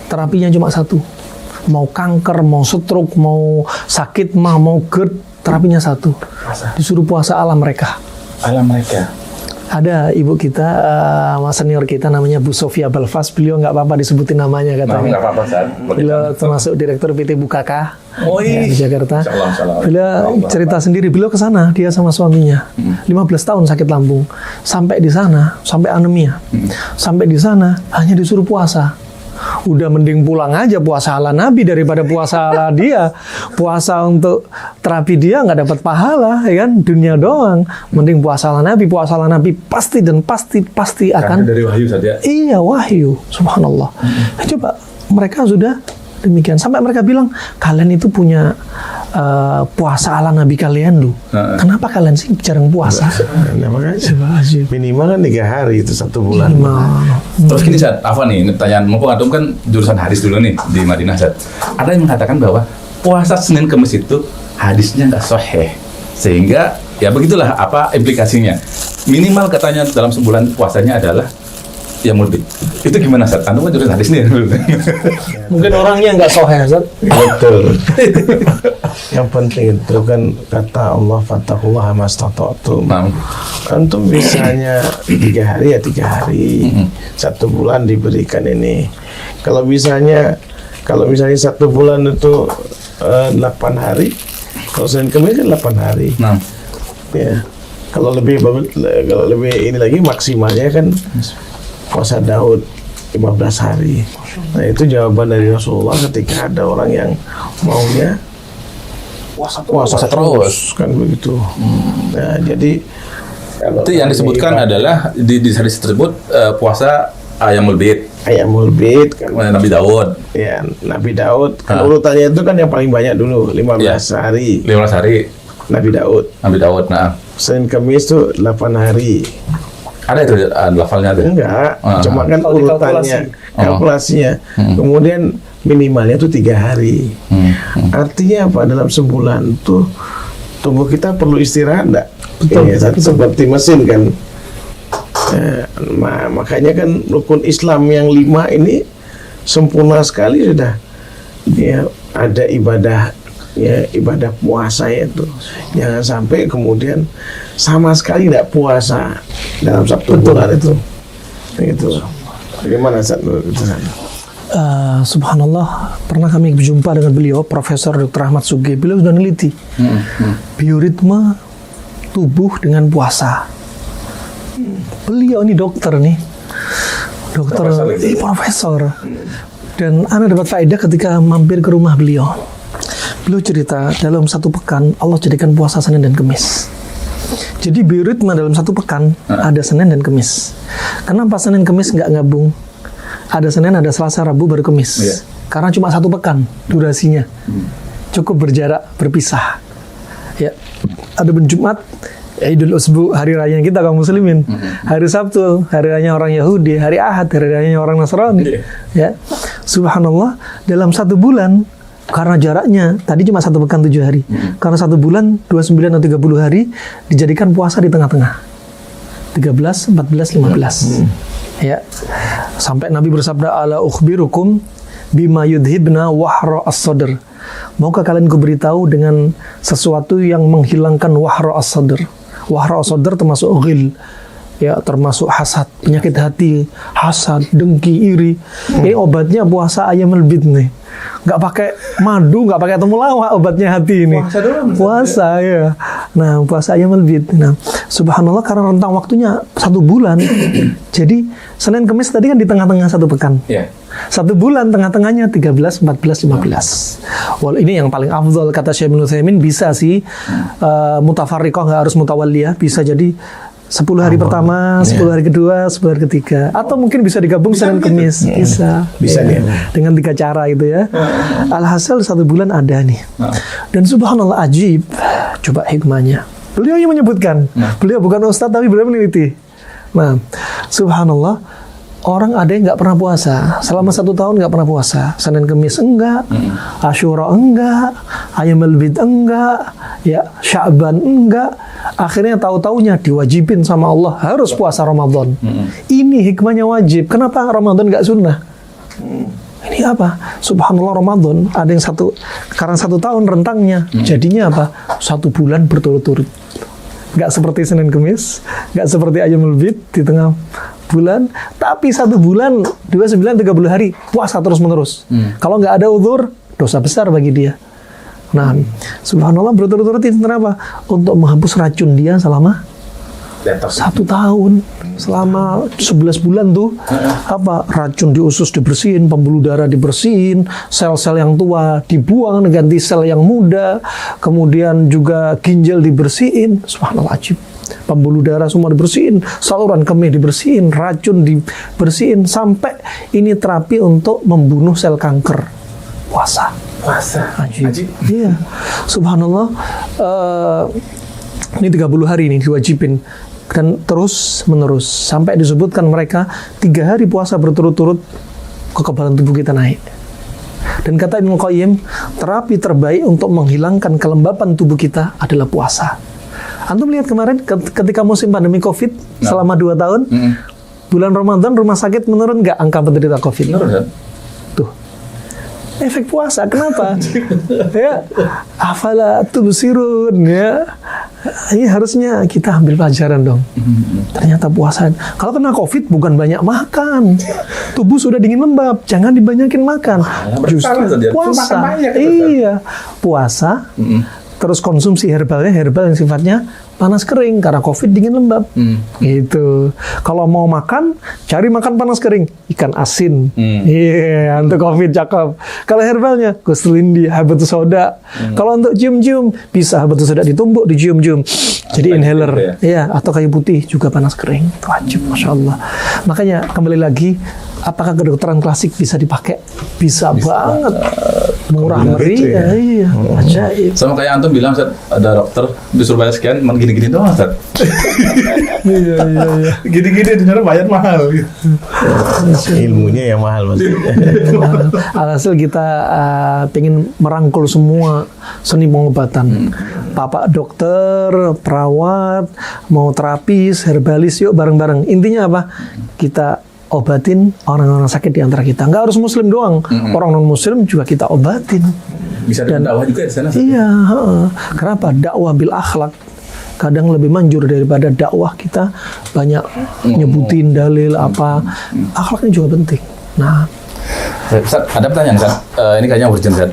Terapinya cuma satu. Mau kanker, mau stroke, mau sakit, mau GERD, terapinya satu. Disuruh puasa ala mereka. Ada ibu kita, senior kita namanya Bu Sofia Belfast. Beliau nggak apa-apa disebutin namanya katanya. Nggak apa-apa, Ustaz. Beliau termasuk direktur PT Bukaka di Jakarta. Insyaallah. Beliau cerita sendiri, beliau ke sana, dia sama suaminya. 15 tahun sakit lambung. Sampai di sana, sampai anemia. Sampai di sana hanya disuruh puasa. Udah mending pulang aja puasa ala Nabi daripada puasa ala dia. Puasa untuk terapi dia nggak dapat pahala, ya kan? Dunia doang. Mending puasa ala Nabi. Puasa ala Nabi pasti akan. Karena dari wahyu saja. Iya, wahyu. Subhanallah. Coba mereka sudah demikian. Sampai mereka bilang, kalian itu punya puasa ala Nabi kalian loh. Kenapa kalian sih jarang puasa? Nah, makanya minimal kan 3 hari itu 1 bulan. Terus gini, Ustaz, apa nih pertanyaan, mumpung Antum kan jurusan hadis dulu nih di Madinah, Ustaz. Ada yang mengatakan bahwa puasa Senin Kemis itu hadisnya nggak sahih, sehingga ya begitulah apa implikasinya. Minimal katanya dalam sebulan puasanya adalah yang multi. Itu gimana, Ustaz? Antum kan jurusan hadis nih. Mungkin orangnya nggak sahih, Ustaz. Betul. Yang penting itu kan kata Allah, fattaqullaha mastata'tum. Antum bisanya 3 hari ya 3 hari. 1 bulan diberikan ini. Kalau misalnya 1 bulan itu 8 hari, kalau Senin Kemis kan 8 hari. Ya. Kalau lebih ini lagi maksimalnya kan puasa Daud 15 hari. Nah, itu jawaban dari Rasulullah ketika ada orang yang maunya puasa terus kan begitu. Nah, jadi itu yang disebutkan adalah di hadis tersebut puasa Ayamul Bid kan Nabi Daud. Ya, Nabi Daud kan urutannya itu kan yang paling banyak dulu 15 hari. 15 hari Nabi Daud. Nah, Senin Kemis itu 8 hari. Ada itu lafalnya ada? Enggak, cuma kan urutannya, kalkulasinya. Kemudian minimalnya itu 3 hari. Artinya apa? Dalam sebulan tuh tubuh kita perlu istirahat enggak? Betul. Seperti mesin kan. Makanya kan rukun Islam yang 5 ini sempurna sekali sudah. Ya, ada ibadah ya ibadah puasa itu. Jangan sampai kemudian sama sekali tidak puasa dalam satu bulan itu. Itu. Bagaimana Ustaz? Subhanallah, pernah kami berjumpa dengan beliau, Profesor Dr. Ahmad Suge. Beliau sudah meneliti bioritme tubuh dengan puasa. Beliau ini dokter nih, profesor. Dan ana dapat faedah ketika mampir ke rumah beliau. Beliau cerita dalam satu pekan Allah jadikan puasa Senin dan Kamis. Jadi bioritme dalam satu pekan ada Senin dan Kamis. Kenapa Senin Kamis nggak gabung? Ada Senin, ada Selasa, Rabu, baru Kamis. Karena cuma satu pekan durasinya. Cukup berjarak, berpisah. Ya, ada Jumat, Idul Usbu, hari raya kita kaum muslimin. Hari Sabtu, hari raya orang Yahudi. Hari Ahad, hari raya orang Nasrani. Ya, subhanallah, dalam satu bulan, karena jaraknya tadi cuma satu pekan 7 hari. Karena satu bulan 29 atau 30 hari dijadikan puasa di tengah-tengah. 13, 14, 15. Ya, sampai Nabi bersabda, ala ukhbirukum bima yudhibna wahra as-sadr. Maukah kalian kuberitahu dengan sesuatu yang menghilangkan wahra as-sadr? Wahra as-sadr termasuk ghil, ya, termasuk hasad, penyakit hati, hasad, dengki, iri. Ini obatnya puasa ayamul bid nih. Nggak pakai madu, nggak pakai temulawak, obatnya hati ini. Puasa ya. Nah, puasa ayamul bid. Nah, subhanallah, karena rentang waktunya 1 bulan. Jadi Senin Kamis tadi kan di tengah-tengah satu pekan. Satu bulan tengah-tengahnya 13, 14, 15. Wal ini yang paling afdol kata Syekh Ibnu Utsaimin, bisa sih mutafarriqah, nggak harus mutawalliyah, bisa jadi 10 hari pertama, 10 hari kedua, 10 hari ketiga, atau mungkin bisa digabung Senin Kamis. Bisa ya. Dengan 3 cara itu ya. Alhasil 1 bulan ada nih. Dan subhanallah ajib, coba hikmahnya. Beliau yang menyebutkan, beliau bukan ustadz tapi beliau meneliti. Nah, subhanallah, orang ada yang nggak pernah puasa selama 1 tahun, nggak pernah puasa. Senin Kamis enggak, Asyura enggak, Ayamul Bid enggak, ya Sya'ban enggak. Akhirnya tahu-taunya diwajibin sama Allah harus puasa Ramadan. Ini hikmahnya wajib. Kenapa Ramadan nggak sunnah? Ini apa? Subhanallah, Ramadan ada yang karena 1 tahun rentangnya, jadinya apa? 1 bulan berturut-turut. Nggak seperti Senin Kamis, nggak seperti Ayamul Bid di tengah bulan, tapi 1 bulan 29 30 hari puasa terus-menerus. Kalau nggak ada uzur, dosa besar bagi dia. Nah, subhanallah, berturut-turut itu kenapa? Untuk menghapus racun dia selama 1 tahun. Selama 11 bulan tuh apa, racun di usus dibersihin, pembuluh darah dibersihin, sel-sel yang tua dibuang ganti sel yang muda, kemudian juga ginjal dibersihin. Subhanallah, ajib. Pembuluh darah semua dibersihin, saluran kemih dibersihin, racun dibersihin, sampai ini terapi untuk membunuh sel kanker. Puasa. Ajib. Iya. Subhanallah. Ini 30 hari ini diwajibin. Dan terus menerus sampai disebutkan mereka 3 hari puasa berturut-turut kekebalan tubuh kita naik. Dan kata Ibnu Qayyim, terapi terbaik untuk menghilangkan kelembapan tubuh kita adalah puasa. Antum lihat kemarin ketika musim pandemi COVID selama 2 tahun, bulan Ramadan rumah sakit menurun nggak angka penderita COVID? Menurun. Tuh, efek puasa. Kenapa? Ya, afala tubsirun, ya. Ini harusnya kita ambil pelajaran dong. Ternyata puasa. Kalau kena COVID bukan banyak makan, tubuh sudah dingin lembab, jangan dibanyakin makan. Justru puasa. Iya, puasa. Terus konsumsi herbal yang sifatnya panas kering karena COVID dingin lembab. Gitu. Kalau mau makan, cari makan panas kering, ikan asin. Iya, untuk COVID cakep. Kalau herbalnya, Kuslindi, habatus soda. Kalau untuk cium-cium, bisa habatus soda ditumbuk, dicium-cium. Jadi inhaler. Iya, atau kayu putih juga panas kering. Wajib, Masya Allah. Makanya kembali lagi, apakah kedokteran klasik bisa dipakai? Bisa banget. Murah meriah. Iya, ajaib. Sama kayak antum bilang, Ustaz, ada dokter disuruh bayar sekian, gini-gini doang, Ustaz. Iya. Gini-gini ternyata bayar mahal gitu. Ilmunya yang mahal maksudnya. Alhasil kita pengen merangkul semua seni pengobatan. Bapak dokter, perawat, mau terapis, herbalis, yuk bareng-bareng. Intinya apa? Kita obatin orang-orang sakit di antara kita. Nggak harus muslim doang. Orang non-muslim juga kita obatin. Bisa dengan dakwah juga di sana. Iya, kenapa? Dakwah bil akhlak kadang lebih manjur daripada dakwah kita banyak nyebutin dalil apa. Akhlaknya juga penting. Nah, Ustaz, ada pertanyaan Ustaz. Ini kayaknya urgent Ustaz.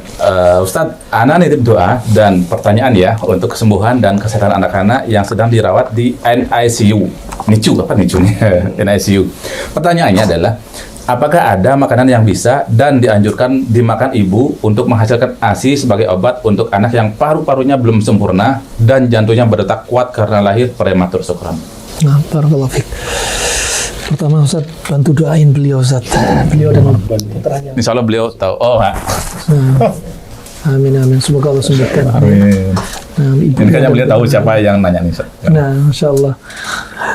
Ustaz, ana nitip doa dan pertanyaan ya untuk kesembuhan dan kesehatan anak-anak yang sedang dirawat di NICU. NICU apa NICU nih? NICU. Pertanyaannya adalah, apakah ada makanan yang bisa dan dianjurkan dimakan ibu untuk menghasilkan ASI sebagai obat untuk anak yang paru-parunya belum sempurna dan jantungnya berdetak kuat karena lahir prematur? Syukran. nah, barakallahu fiik. Pertama Ustaz, bantu doain beliau Ustaz. Beliau dan putranya. Insya Allah beliau tahu. Oh, Amin amin. Semoga Allah sembuhkan. amin. Nah, Ini kayaknya beliau tahu siapa yang nanya nih Ustaz. Nah, Masya Allah.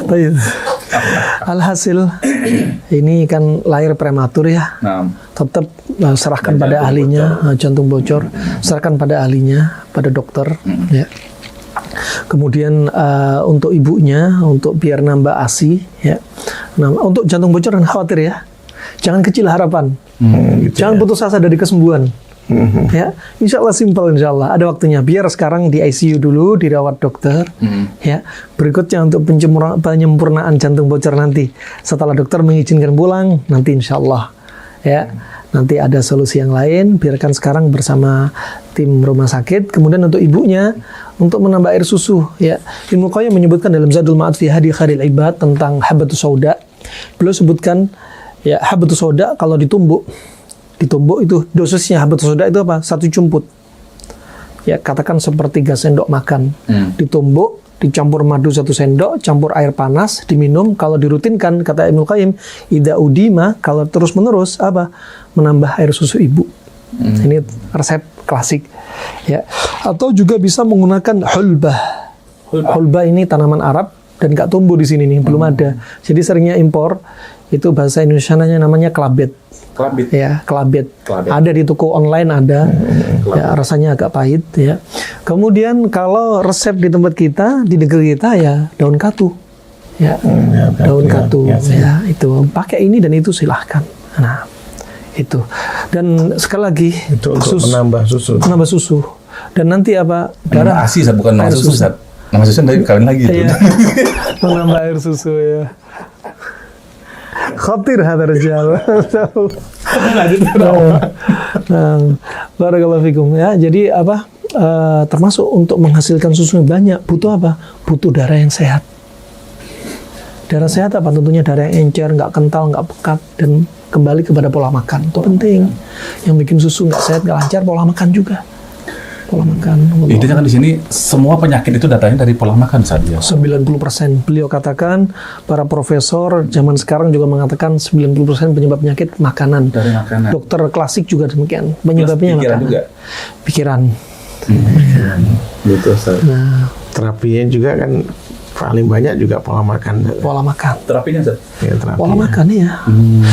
Baik. Alhasil, ini kan lahir prematur ya. Nah, Tetap serahkan pada ahlinya, jantung bocor, serahkan pada ahlinya, pada dokter. Ya. Kemudian untuk ibunya, untuk biar nambah ASI, ya. Nah, untuk jantung bocor jangan khawatir ya. Jangan kecil harapan. Jangan putus asa dari kesembuhan. Ya, insya Allah simpel, insya Allah ada waktunya. Biar sekarang di ICU dulu, dirawat dokter. Ya, berikutnya untuk penyempurnaan jantung bocor nanti. Setelah dokter mengizinkan pulang, nanti insya Allah. Ya, nanti ada solusi yang lain. Biarkan sekarang bersama tim rumah sakit. Kemudian untuk ibunya, untuk menambah air susu. Ya, Ibnu Qayyim menyebutkan dalam Zadul Ma'ad fi Hadi Khairil Ibad tentang habatus sauda. Beliau sebutkan, ya habatus sauda kalau ditumbuk itu dosisnya habatus sauda itu apa? 1 cumput. Ya, katakan 1/3 sendok makan. Ditumbuk, dicampur madu 1 sendok, campur air panas, diminum. Kalau dirutinkan, kata Ibnu Qayyim, idza udima, kalau terus-menerus apa? Menambah air susu ibu. Ini resep klasik. Ya. Atau juga bisa menggunakan hulbah. Hulbah ini tanaman Arab dan nggak tumbuh di sini nih, belum ada. Jadi seringnya impor. Itu bahasa Indonesianya namanya kelabet. kelabit. Ya, kelabit. Ada di toko online ada. Ya, rasanya agak pahit ya. Kemudian kalau resep di tempat kita, di negeri kita ya daun katu. Ya, daun katu. Ya, itu pakai ini dan itu silahkan. Nah, itu. Dan sekali lagi itu untuk menambah susu. Menambah susu. Dan nanti apa? Darah ASI bukan nama susu, Ustaz. Nama susu dari kawin lagi itu. Iya. Menambah air susu ya. Khatir hadar rijal. Nah, barakallahu fikum ya. Jadi apa? Termasuk untuk menghasilkan susu yang banyak butuh apa? Butuh darah yang sehat. Darah sehat apa? Tentunya darah yang encer, nggak kental, nggak pekat, dan kembali kepada pola makan. Itu penting. Yang bikin susu nggak sehat, nggak lancar, pola makan juga. Pola makan. Intinya kan di sini semua penyakit itu datangnya dari pola makan saja. 90%. Beliau katakan, para profesor zaman sekarang juga mengatakan 90% penyebab penyakit makanan. Dari makanan. Dokter klasik juga demikian. Penyebabnya pikiran makanan. juga. Pikiran. Gitu, Ustaz. Nah, Terapinya juga kan paling banyak juga pola makan. pola makan. Terapinya, Ustaz? Ya, terapi. Pola makan ya.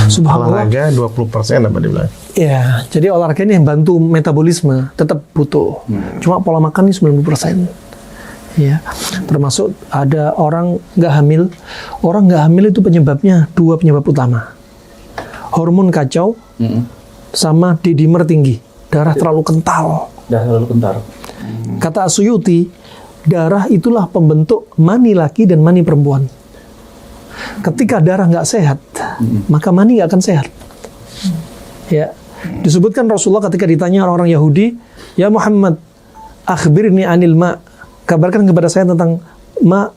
Subhanallah. Olahraga 20% apa dibilang? Ya, jadi olahraga ini yang bantu metabolisme tetap butuh. Cuma pola makan ini 90%. Ya, termasuk ada orang nggak hamil. Orang nggak hamil itu penyebabnya 2 penyebab utama. Hormon kacau sama D-dimer tinggi. Darah terlalu kental. Darah terlalu kental. Kata Asyuyuti, darah itulah pembentuk mani laki dan mani perempuan. Ketika darah nggak sehat, maka mani nggak akan sehat. Ya, disebutkan Rasulullah ketika ditanya orang-orang Yahudi, ya Muhammad, akhbirni anil ma, kabarkan kepada saya tentang ma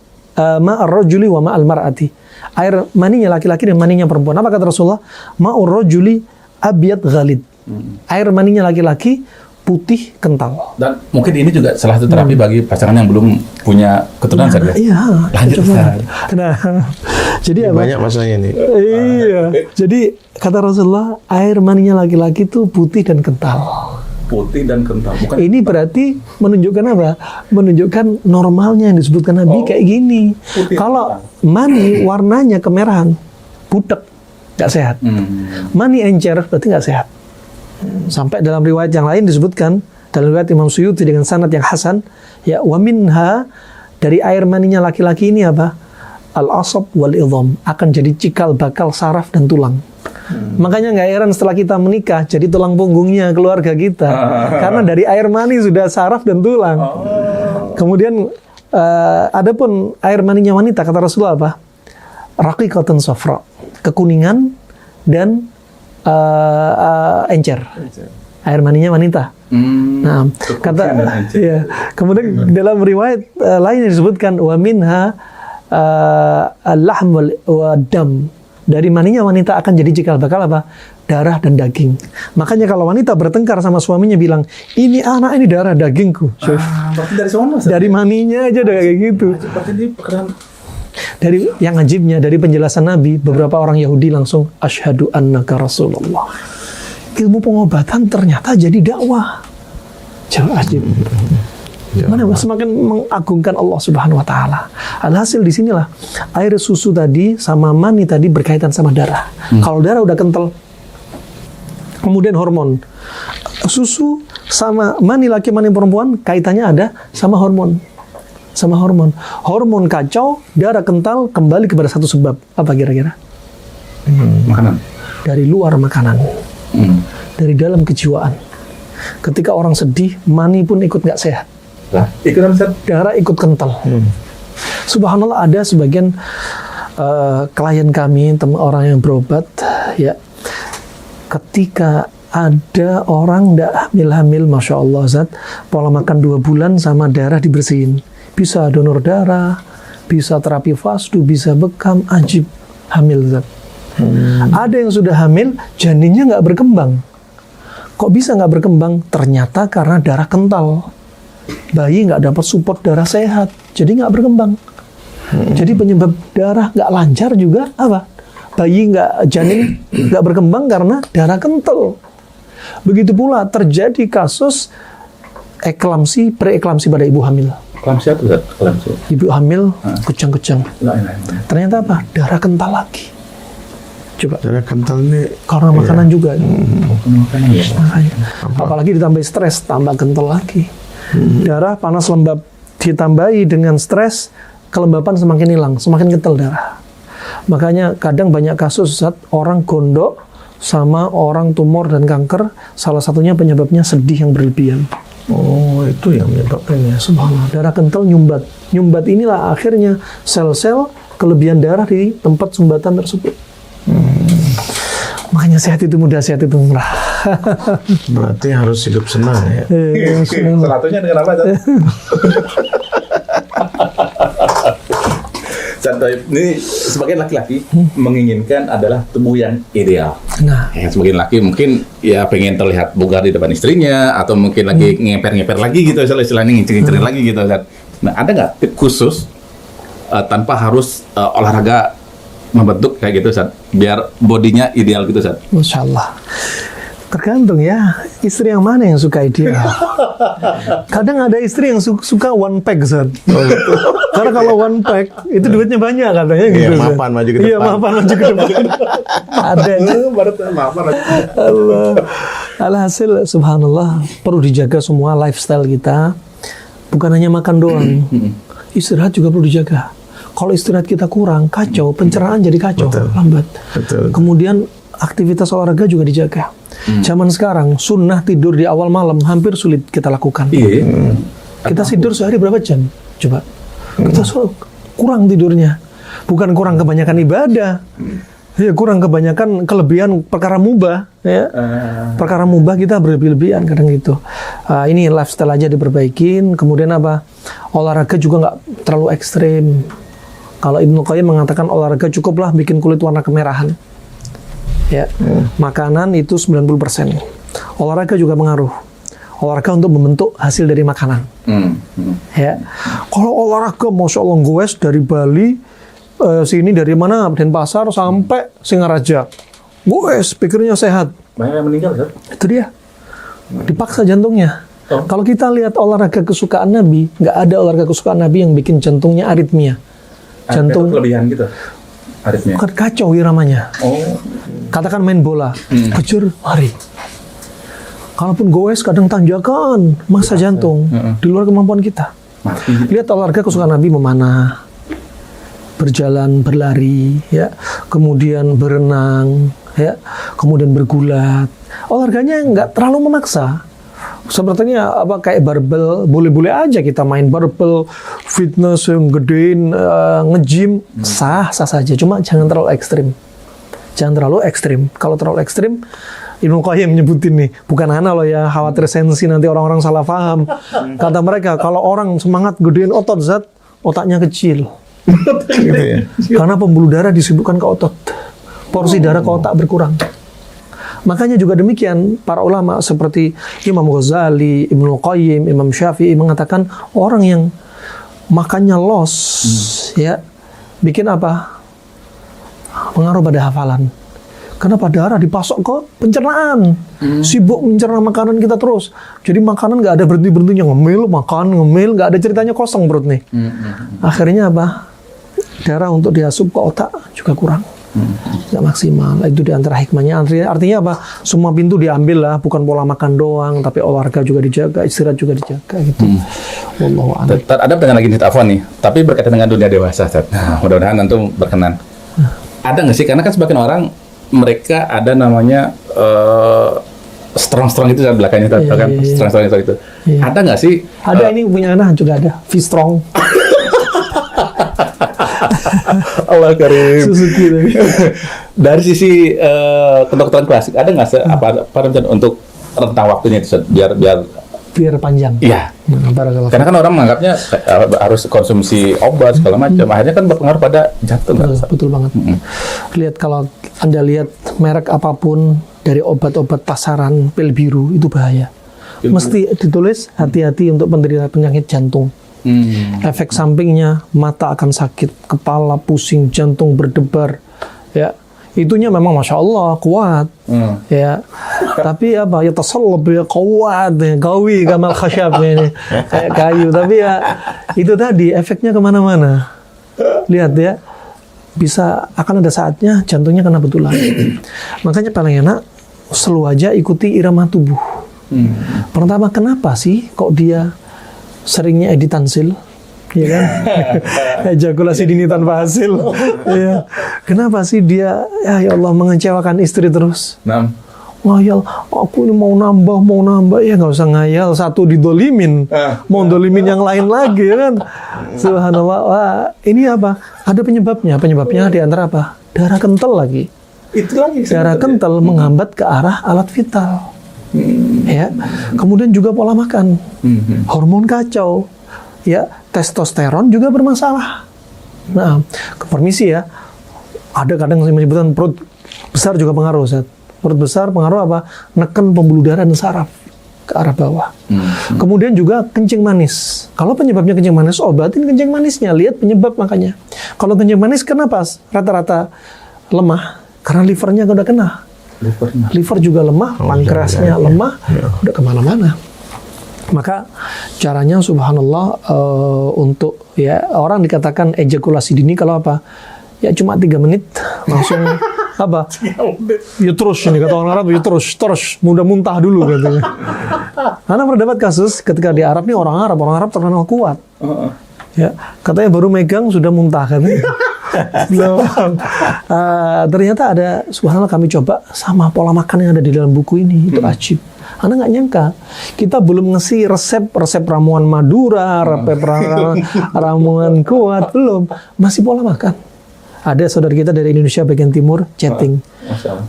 ar-rajuli wa ma al-mar'ati. Air maninya laki-laki dan maninya perempuan. Apa kata Rasulullah? Ma'ur rajuli abyad ghalid. Air maninya laki-laki putih kental. Dan mungkin ini juga salah satu terapi bagi pasangan yang belum punya keturunan, Ustaz. Iya. Lanjut, Ustaz. Nah, jadi apa? Banyak masalahnya nih. Iya. Jadi kata Rasulullah, air maninya laki-laki itu putih dan kental. Putih dan kental. Bukan Ini berarti menunjukkan apa? Menunjukkan normalnya yang disebutkan Nabi kayak gini. Kalau mani warnanya kemerahan, butek, nggak sehat. Mani encer berarti nggak sehat. Sampai dalam riwayat yang lain disebutkan, dalam riwayat Imam Suyuti dengan sanad yang hasan, ya wa minha, dari air maninya laki-laki ini apa? Al-asab wal idham, akan jadi cikal bakal saraf dan tulang. Makanya nggak heran setelah kita menikah jadi tulang punggungnya keluarga kita. Karena dari air mani sudah saraf dan tulang. Kemudian adapun air maninya wanita, kata Rasulullah apa? Raqiqatun safra, kekuningan dan encer. Air maninya wanita. Nah, kata ya. Kemudian dalam riwayat lain disebutkan wa minha al-lahm wa dam. Dari maninya wanita akan jadi cikal bakal apa? Darah dan daging. Makanya kalau wanita bertengkar sama suaminya bilang, ini anak ini darah dagingku. Berarti dari sana, dari maninya aja udah kayak gitu. Berarti ini pekerjaan. Dari yang ajibnya dari penjelasan Nabi, beberapa orang Yahudi langsung asyhadu annaka Rasulullah. Ilmu pengobatan ternyata jadi dakwah. Coba ajib. Mana semakin mengagungkan Allah Subhanahu wa taala. Alhasil di sinilah air susu tadi sama mani tadi berkaitan sama darah. Kalau darah udah kental, kemudian hormon. Susu sama mani laki mani perempuan kaitannya ada sama hormon. Sama hormon. Hormon kacau, darah kental, kembali kepada satu sebab. Apa kira-kira? Makanan. Dari luar makanan. Dari dalam kejiwaan. Ketika orang sedih, mani pun ikut nggak sehat. Darah ikut kental. Subhanallah, ada sebagian klien kami, orang yang berobat, ya, ketika ada orang tidak hamil, masya Allah, Zat, pola makan 2 bulan sama darah dibersihin, bisa donor darah, bisa terapi fasdu, bisa bekam, ajib, hamil, Zat. Ada yang sudah hamil, janinnya nggak berkembang. Kok bisa nggak berkembang? Ternyata karena darah kental. Bayi nggak dapat support darah sehat, jadi nggak berkembang. Jadi penyebab darah nggak lancar juga apa? Bayi janin nggak berkembang karena darah kental. Begitu pula terjadi kasus eklamsi, preeklamsi pada ibu hamil. Eklamsi apa? Eklamsi. Ibu hamil kejang-kejang. Ternyata apa? Darah kental lagi. Coba. Darah kental ini karena makanan juga. Makanan ya. Apalagi ditambah stres, tambah kental lagi. Darah panas lembab ditambahi dengan stres, kelembapan semakin hilang, semakin kental darah. Makanya kadang banyak kasus saat orang gondok sama orang tumor dan kanker, salah satunya penyebabnya sedih yang berlebihan. Oh, itu yang menyebabkannya. Subhanallah, darah kental nyumbat. Nyumbat inilah akhirnya sel-sel kelebihan darah di tempat sumbatan tersebut. Makanya sehat itu mudah, sehat itu murah. Berarti harus hidup senang ya. Salah satunya dengan apa? Contoh ini sebagai laki-laki menginginkan adalah tubuh yang ideal. Nah, Ya, sebagai laki mungkin ya pengen terlihat bugar di depan istrinya atau mungkin lagi ngeper-ngeper lagi gitu, istilahnya ngincer-ngincerin lagi gitu kan. Nah, ada nggak tip khusus tanpa harus olahraga membentuk kayak gitu, Ustaz, biar bodinya ideal gitu, Ustaz? Masya Allah. Tergantung ya, istri yang mana yang suka ideal. Kadang ada istri yang suka one pack, Zat. Karena kalau one pack itu duitnya banyak katanya gitu. Iya, mapan maju ke depan. Iya, mapan maju ke depan. Ada. Allah. Alhasil, subhanallah, perlu dijaga semua lifestyle kita. Bukan hanya makan doang. Istirahat juga perlu dijaga. Kalau istirahat kita kurang, kacau, pencernaan jadi kacau, lambat. Betul. Kemudian aktivitas olahraga juga dijaga. Zaman sekarang sunnah tidur di awal malam hampir sulit kita lakukan. Kita tidur sehari berapa jam? Coba. Kita kurang tidurnya. Bukan kurang kebanyakan ibadah. Ya, kurang kebanyakan kelebihan perkara mubah. Ya. Perkara mubah kita berlebih-lebihan kadang gitu. Ini lifestyle aja diperbaikin. Kemudian apa? Olahraga juga nggak terlalu ekstrim. Kalau Ibnu Qayyim mengatakan olahraga cukuplah bikin kulit warna kemerahan. Ya, makanan itu 90%. Olahraga juga mengaruh. Olahraga untuk membentuk hasil dari makanan. Ya, kalau olahraga, masya Allah, goes dari Bali, sini dari mana, Denpasar sampai Singaraja, goes, pikirnya sehat. Banyak yang meninggal, kan? Itu dia, dipaksa jantungnya. Kalau kita lihat olahraga kesukaan Nabi, nggak ada olahraga kesukaan Nabi yang bikin jantungnya aritmia. Jantung kelebihan gitu. Aritmia. Kacau iramanya. Katakan main bola, kejar, lari. Kalaupun goes kadang tanjakan, masa jantung di luar kemampuan kita. Lihat olahraga kesukaan Nabi memanah, berjalan, berlari, ya, kemudian berenang, ya, kemudian bergulat. Olahraganya nggak terlalu memaksa. Sepertinya kayak barbel, boleh-boleh aja kita main barbel, fitness yang gedein, nge-gym, sah saja. Cuma jangan terlalu ekstrim. Kalau terlalu ekstrim, Ibnu Qayyim nyebutin nih, bukan ana loh ya, khawatir sensi nanti orang-orang salah paham. Kata mereka, kalau orang semangat gedein otot zat, otaknya kecil. Karena pembuluh darah disibukkan ke otot. Porsi darah ke otak berkurang. Makanya juga demikian, para ulama seperti Imam Ghazali, Ibnu Qayyim, Imam Syafi'i mengatakan orang yang makannya los, ya, bikin apa? Pengaruh pada hafalan. Kenapa? Darah dipasok ke pencernaan. Sibuk mencerna makanan kita terus. Jadi makanan nggak ada berhenti-berhentinya. Ngemil, nggak ada ceritanya kosong perut nih. Akhirnya apa? Darah untuk diasup ke otak juga kurang. Nggak maksimal. Itu diantara hikmahnya. Artinya apa? Semua pintu diambil lah, bukan pola makan doang, tapi olahraga juga dijaga, istirahat juga dijaga gitu. Wallahu a'lam. Ada pertanyaan lagi nih, Afwan nih, tapi berkaitan dengan dunia dewasa, Ustaz. Nah, mudah-mudahan nanti berkenan. Ada nggak sih? Karena kan sebagian orang mereka ada namanya strong itu belakangnya kan, strong itu. Iya. Ada nggak sih? Ada, ini punya anak juga ada, V-Strong. Allah karim. Suzuki. Dari sisi kedokteran klasik, ada nggak apa untuk rentang waktunya itu biar panjang? Iya. Karena kan orang menganggapnya harus konsumsi obat segala macam. Akhirnya kan berpengaruh pada jantung. Betul banget. Lihat, kalau Anda lihat merek apapun dari obat-obat pasaran pil biru itu bahaya. Mesti ditulis hati-hati untuk penderita penyakit jantung. Efek sampingnya, mata akan sakit, kepala pusing, jantung berdebar, ya. Itunya memang masya Allah kuat, ya. Tapi apa? Ya tasallab ya kuat, ya, gawi gamal khasyab ini kayak kayu. Tapi ya itu tadi efeknya kemana-mana. Lihat ya, akan ada saatnya jantungnya kena betulan. Makanya paling enak selalu aja ikuti irama tubuh. Pertama, kenapa sih kok dia seringnya editansil, ya kan? Ejakulasi dini tanpa hasil. Ya. Kenapa sih dia ya Allah mengecewakan istri terus? Ngayal, aku ini mau nambah, ya nggak usah ngayal, satu didolimin, mau dolimin yang lain lagi, ya kan? Subhanallah. Wah, ini apa? Ada penyebabnya di antara apa? Darah kental lagi. Itu lagi. Darah kental menghambat ke arah alat vital. Ya, kemudian juga pola makan, hormon kacau, ya, testosteron juga bermasalah. Nah, permisi ya, ada kadang saya menyebutkan perut besar juga pengaruh, Ustaz. Perut besar pengaruh apa? Neken pembuluh darah dan saraf ke arah bawah. Kemudian juga kencing manis. Kalau penyebabnya kencing manis, obatin kencing manisnya. Lihat penyebab makanya. Kalau kencing manis kenapa rata-rata lemah? Karena livernya udah kena. Liver juga lemah, pankreasnya lemah, udah kemana-mana. Maka caranya subhanallah untuk ya orang dikatakan ejakulasi dini kalau apa? Ya cuma 3 menit langsung apa? Ya terus ini kata orang Arab, ya terus mudah muntah dulu katanya. Karena pernah dapat kasus ketika di Arab nih orang Arab terkenal kuat. Ya, katanya baru megang sudah muntah katanya. Ternyata ada, subhanallah, kami coba sama pola makan yang ada di dalam buku ini, itu ajib. Anda nggak nyangka, kita belum ngasih resep ramuan Madura, resep ramuan kuat, belum, masih pola makan. Ada saudara kita dari Indonesia bagian timur chatting,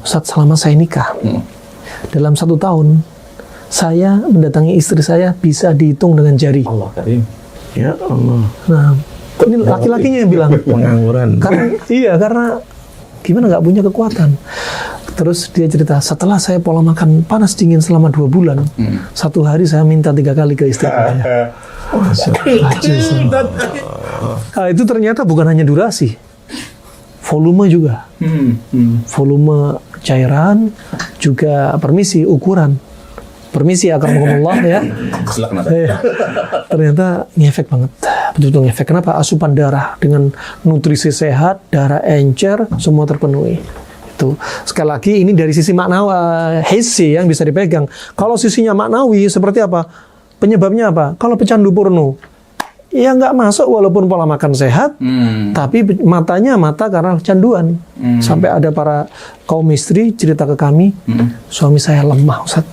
Ustaz, selama saya nikah, dalam 1 tahun saya mendatangi istri saya bisa dihitung dengan jari. Allah karim. Ya Allah. Nah, ini laki-lakinya yang bilang pengangguran. Karena gimana, nggak punya kekuatan. Terus dia cerita, setelah saya pola makan panas dingin selama 2 bulan, 1 hari saya minta 3 kali ke istri saya. Itu ternyata bukan hanya durasi, volume juga, volume cairan juga, ukuran. Permisi akramakumullah ya. Ternyata ngefek banget. Betul-betul ngefek. Kenapa? Asupan darah dengan nutrisi sehat, darah encer, semua terpenuhi. Itu. Sekali lagi ini dari sisi maknawi, hissi yang bisa dipegang. Kalau sisinya maknawi seperti apa? Penyebabnya apa? Kalau pecandu porno, ya nggak masuk walaupun pola makan sehat, tapi matanya mata karena kecanduan. Sampai ada para kaum istri cerita ke kami, suami saya lemah, Ustaz.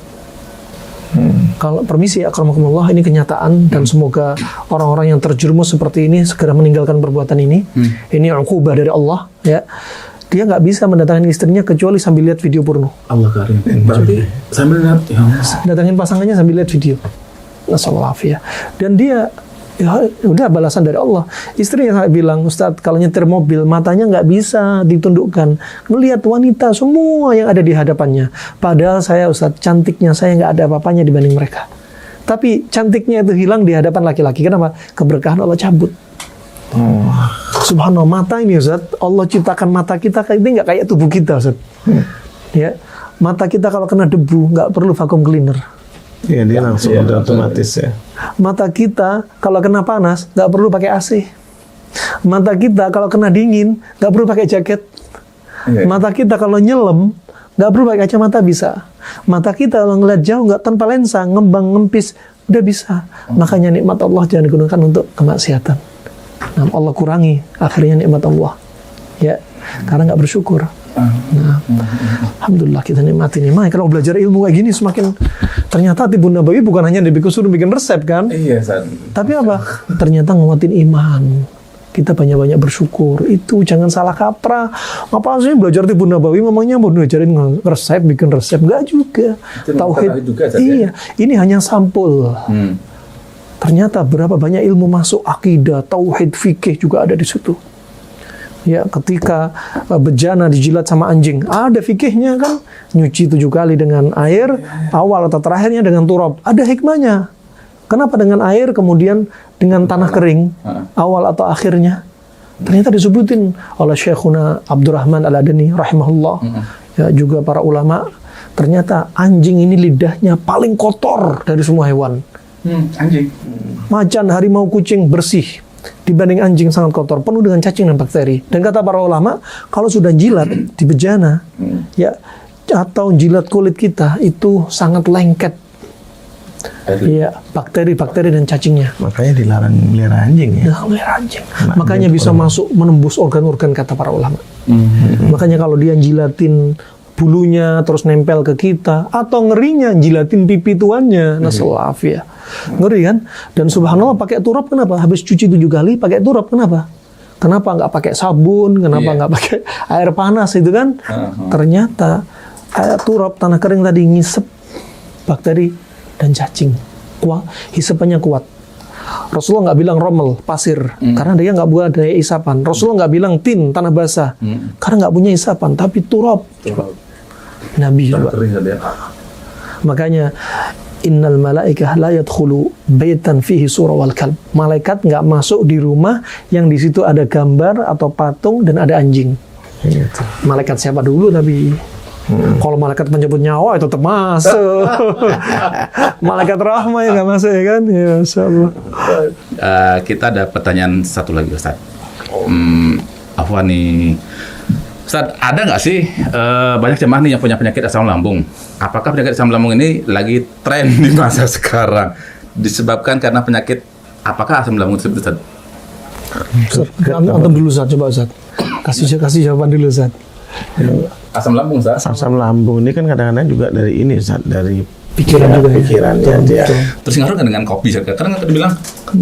Kalau permisi, akramakumullah, ini kenyataan dan semoga orang-orang yang terjerumus seperti ini segera meninggalkan perbuatan ini. Ini uqubah dari Allah, ya. Dia nggak bisa mendatangin istrinya kecuali sambil lihat video porno. Allah karim. Berarti sambil lihat, ya datangin pasangannya sambil lihat video. Nasallahu ya. Dan dia ya udah balasan dari Allah. Istri yang bilang, Ustadz, kalau nyetir mobil matanya nggak bisa ditundukkan, melihat wanita semua yang ada di hadapannya. Padahal saya, Ustadz, cantiknya saya nggak ada apa-apanya dibanding mereka. Tapi cantiknya itu hilang di hadapan laki-laki. Kenapa? Keberkahan Allah cabut. Subhanallah, mata ini, Ustaz, Allah ciptakan mata kita ini nggak kayak tubuh kita, Ustaz. Ya, mata kita kalau kena debu nggak perlu vacuum cleaner. Iya, dia langsung udah otomatis ya. Mata kita kalau kena panas nggak perlu pakai AC. Mata kita kalau kena dingin nggak perlu pakai jaket. Mata kita kalau nyelam nggak perlu pakai kacamata bisa. Mata kita kalau ngeliat jauh nggak tanpa lensa, ngembang ngempis udah bisa. Makanya nikmat Allah jangan digunakan untuk kemaksiatan. Nah, Allah kurangi akhirnya nikmat Allah, ya, karena nggak bersyukur. Nah, alhamdulillah kita nikmati nih. Kalau belajar ilmu kayak gini semakin ternyata Tibbun Nabawi bukan hanya suruh bikin resep kan? Iya, tapi apa? Ternyata nguatin iman. Kita banyak-banyak bersyukur. Itu jangan salah kaprah. Apa sih belajar Tibbun Nabawi memangnya mau ngajarin resep, bikin resep? Enggak juga. Tauhid juga. Iya, ini hanya sampul. Ternyata berapa banyak ilmu masuk, akidah, tauhid, fikih juga ada di situ. Ya, ketika bejana dijilat sama anjing, ada fikihnya kan, nyuci 7 kali dengan air, awal atau terakhirnya dengan turab. Ada hikmahnya. Kenapa dengan air, kemudian dengan tanah kering, awal atau akhirnya? Ternyata disebutin oleh Syekhuna Abdurrahman Al-Adani, rahimahullah. Ya, juga para ulama. Ternyata anjing ini lidahnya paling kotor dari semua hewan. Anjing. Macan, harimau, kucing bersih dibanding anjing sangat kotor, penuh dengan cacing dan bakteri. Dan kata para ulama, kalau sudah jilat di bejana, ya, atau jilat kulit kita itu sangat lengket, ya, bakteri dan cacingnya. Makanya dilarang melihara anjing ya. Melihara anjing. Makanya bisa masuk menembus organ-organ kata para ulama. Makanya kalau dia jilatin bulunya terus nempel ke kita, atau ngerinya jilatin pipi tuannya, nasallahu ya. Ngeri kan? Dan subhanallah pakai turab kenapa? Habis cuci 7 kali pakai turab kenapa? Kenapa nggak pakai sabun? Kenapa nggak pakai air panas itu kan? Ternyata air turab tanah kering tadi ngisep bakteri dan cacing. Hisapannya kuat. Rasulullah nggak bilang romel, pasir, karena dia nggak buat daya isapan. Rasulullah nggak bilang tin, tanah basah, karena nggak punya isapan. Tapi turab. Nabi juga. Makanya innal malaikah la yadkhulu baitan fihi surah wal kalb. Malaikat nggak masuk di rumah yang di situ ada gambar atau patung dan ada anjing. Malaikat siapa dulu Nabi? Kalau malaikat penjemput nyawa itu tetap masuk. Malaikat rahmah yang nggak masuk ya kan? Ya, insyaallah. Kita ada pertanyaan satu lagi, Ustaz. Afwan nih. Ustaz, ada nggak sih banyak jemaah nih yang punya penyakit asam lambung? Apakah penyakit asam lambung ini lagi tren di masa sekarang? Disebabkan karena penyakit, apakah asam lambung tersebut, Ustaz? Antum dulu, Ustaz. Coba, Ustaz. Kasih jawaban dulu, Ustaz. Asam lambung, Ustaz? Asam lambung ini kan kadang-kadang juga dari ini, Ustaz, dari pikiran juga ya. Terus ngaruh kan dengan kopi, Ustaz? Karena kan bilang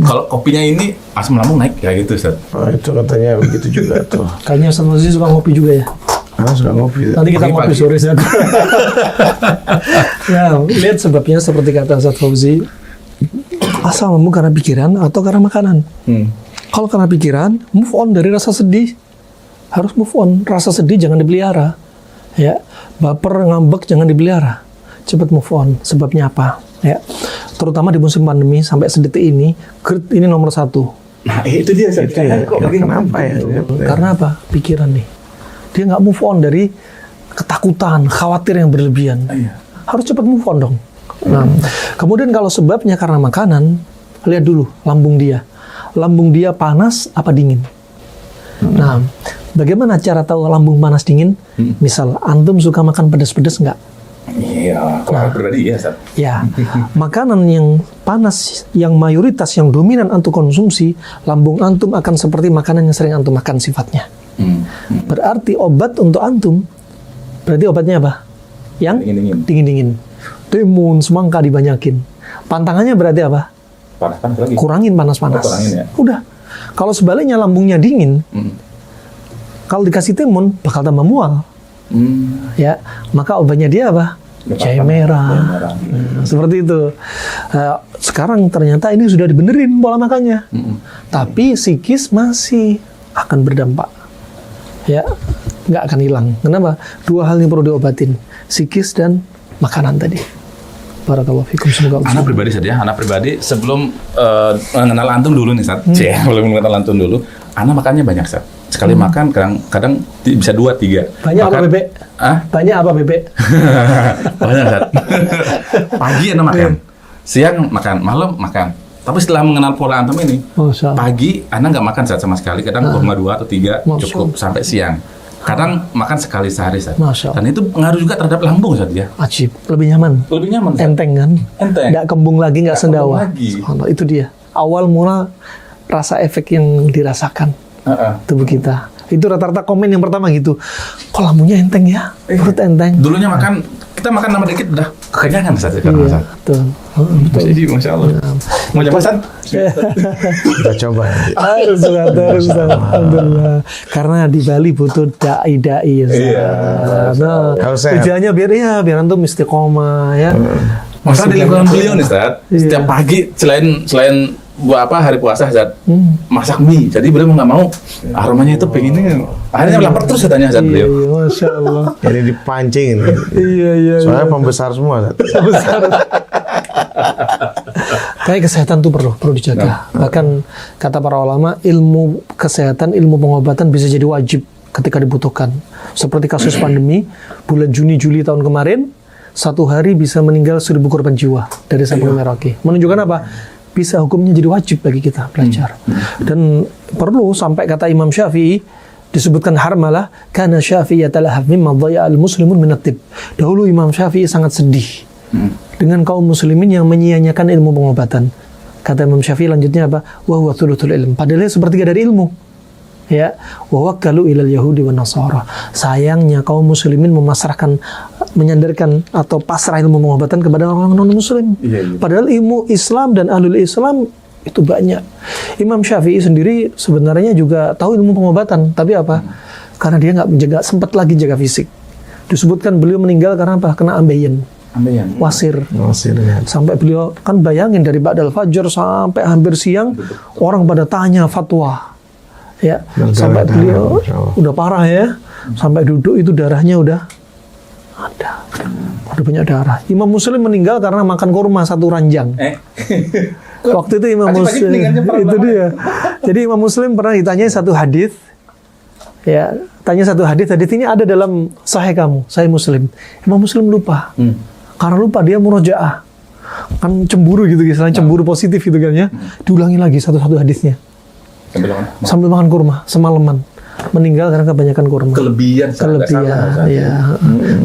kalau kopinya ini asam lambung naik kayak gitu, Ustaz. Oh, itu katanya begitu juga tuh. Kayaknya Ustaz Fauzi suka ngopi juga ya. Suka ngopi. Nanti kita ngopi sore, Ustaz. Ya, lihat sebabnya seperti kata Ustaz Fauzi. Asam lambung karena pikiran atau karena makanan. Kalau karena pikiran, move on dari rasa sedih. Harus move on. Rasa sedih jangan dipelihara. Ya, baper, ngambek jangan dipelihara. Cepat move on. Sebabnya apa? Ya, terutama di musim pandemi sampai sedetik ini, GERD ini nomor 1. Nah, itu dia. Kenapa ya? Karena apa? Pikiran nih. Dia nggak move on dari ketakutan, khawatir yang berlebihan. Harus cepat move on dong. Nah, kemudian kalau sebabnya karena makanan, lihat dulu lambung dia. Lambung dia panas apa dingin? Nah, bagaimana cara tahu lambung panas dingin? Misal, antum suka makan pedas-pedas nggak? Iya, kalau pribadi ya, Ustaz. Ya, makanan yang panas, yang mayoritas, yang dominan antum konsumsi, lambung antum akan seperti makanan yang sering antum makan sifatnya. Berarti obat untuk antum, berarti obatnya apa? Yang dingin-dingin. Timun, semangka dibanyakin. Pantangannya berarti apa? Panas-panas lagi. Kurangin panas-panas. Kurangin ya. Udah. Kalau sebaliknya lambungnya dingin, kalau dikasih timun bakal tambah mual. Ya, maka obatnya dia apa? Jahe merah. Nah, seperti itu. Sekarang ternyata ini sudah dibenerin pola makannya, tapi psikis masih akan berdampak. Ya, nggak akan hilang. Kenapa? Dua hal ini perlu diobatin, psikis dan makanan tadi. Barakallahu fikum. Semoga Anak pribadi saja, anak pribadi sebelum mengenal antum dulu nih, Ustaz. Belum mengenal antum dulu, anak makannya banyak, Ustaz. Sekali makan kadang bisa 2, 3. Banyak makan, apa bebek? Banyak apa bebek? Banyak, Ustaz. Pagi anak makan, siang makan, malam makan. Tapi setelah mengenal pola antum ini, pagi anak nggak makan, Ustaz, sama sekali. Kadang kurma 2 atau 3 cukup sampai siang. Kadang makan sekali sehari, Ustaz. Dan itu pengaruh juga terhadap lambung, Ustaz, ya. Ajib, lebih nyaman. Lebih nyaman, Ustaz. Enteng kan? Enteng. Nggak kembung lagi, nggak sendawa. Itu dia. Awal mula rasa efek yang dirasakan tubuh kita. Itu rata-rata komen yang pertama gitu. Kok lambungnya enteng ya? Perut enteng. Dulunya kita makan nama dikit udah kekenyangan, Ustaz. Iya, betul. Jadi, Masya Allah. Mau coba, Ustaz? Kita coba. Harus, alhamdulillah. Karena di Bali butuh dai-dai ya. Nah, tujuannya biar antum istiqomah ya. Masa di lingkungan beliau nih, Ustaz, setiap pagi selain buat hari puasa, Ustaz, masak mie. Jadi beliau nggak mau aromanya itu pengennya. Akhirnya lapar terus katanya, Ustaz, beliau. Iya, Masya Allah. Jadi dipancing. Iya. Soalnya pembesar semua, Ustaz. Tapi kesehatan itu perlu dijaga. Bahkan kata para ulama, ilmu kesehatan, ilmu pengobatan bisa jadi wajib ketika dibutuhkan. Seperti kasus pandemi bulan Juni Juli tahun kemarin, 1 hari bisa meninggal 1.000 korban jiwa dari Sabang Merauke. Menunjukkan apa? Bisa hukumnya jadi wajib bagi kita belajar. Dan perlu sampai kata Imam Syafi'i disebutkan harmalah karena Syafi'i yatalahaf mimma dhaya'al muslimun min at-tib. Dahulu Imam Syafi'i sangat sedih dengan kaum muslimin yang menyia-nyiakan ilmu pengobatan. Kata Imam Syafi'i lanjutnya apa? Wa huwa thuluthul ilm. Padahal sepertiga dari ilmu. Ya, wa wakalu ilal yahudi wan nasara. Sayangnya kaum muslimin menyandarkan atau pasrah ilmu pengobatan kepada orang non muslim. Padahal ilmu Islam dan ahlul Islam itu banyak. Imam Syafi'i sendiri sebenarnya juga tahu ilmu pengobatan, tapi apa? Karena dia nggak sempat lagi jaga fisik. Disebutkan beliau meninggal karena apa? Kena ambeien. Wasir ya. Sampai beliau kan bayangin dari ba'dal fajar sampai hampir siang orang pada tanya fatwa. Ya, sampai beliau udah parah ya, sampai duduk itu darahnya udah banyak darah. Imam Muslim meninggal karena makan kurma 1 ranjang. Waktu itu Imam Muslim itu dia. Jadi Imam Muslim pernah ditanya satu hadis, ya, tanya satu hadis ini ada dalam Sahih kamu, Sahih Muslim. Imam Muslim lupa, karena lupa dia murojaah, kan cemburu gitu, selain cemburu positif gitu kan ya, diulangi lagi satu-satu hadisnya. Sambil makan kurma semalaman, meninggal karena kebanyakan kurma. Kelebihan ya.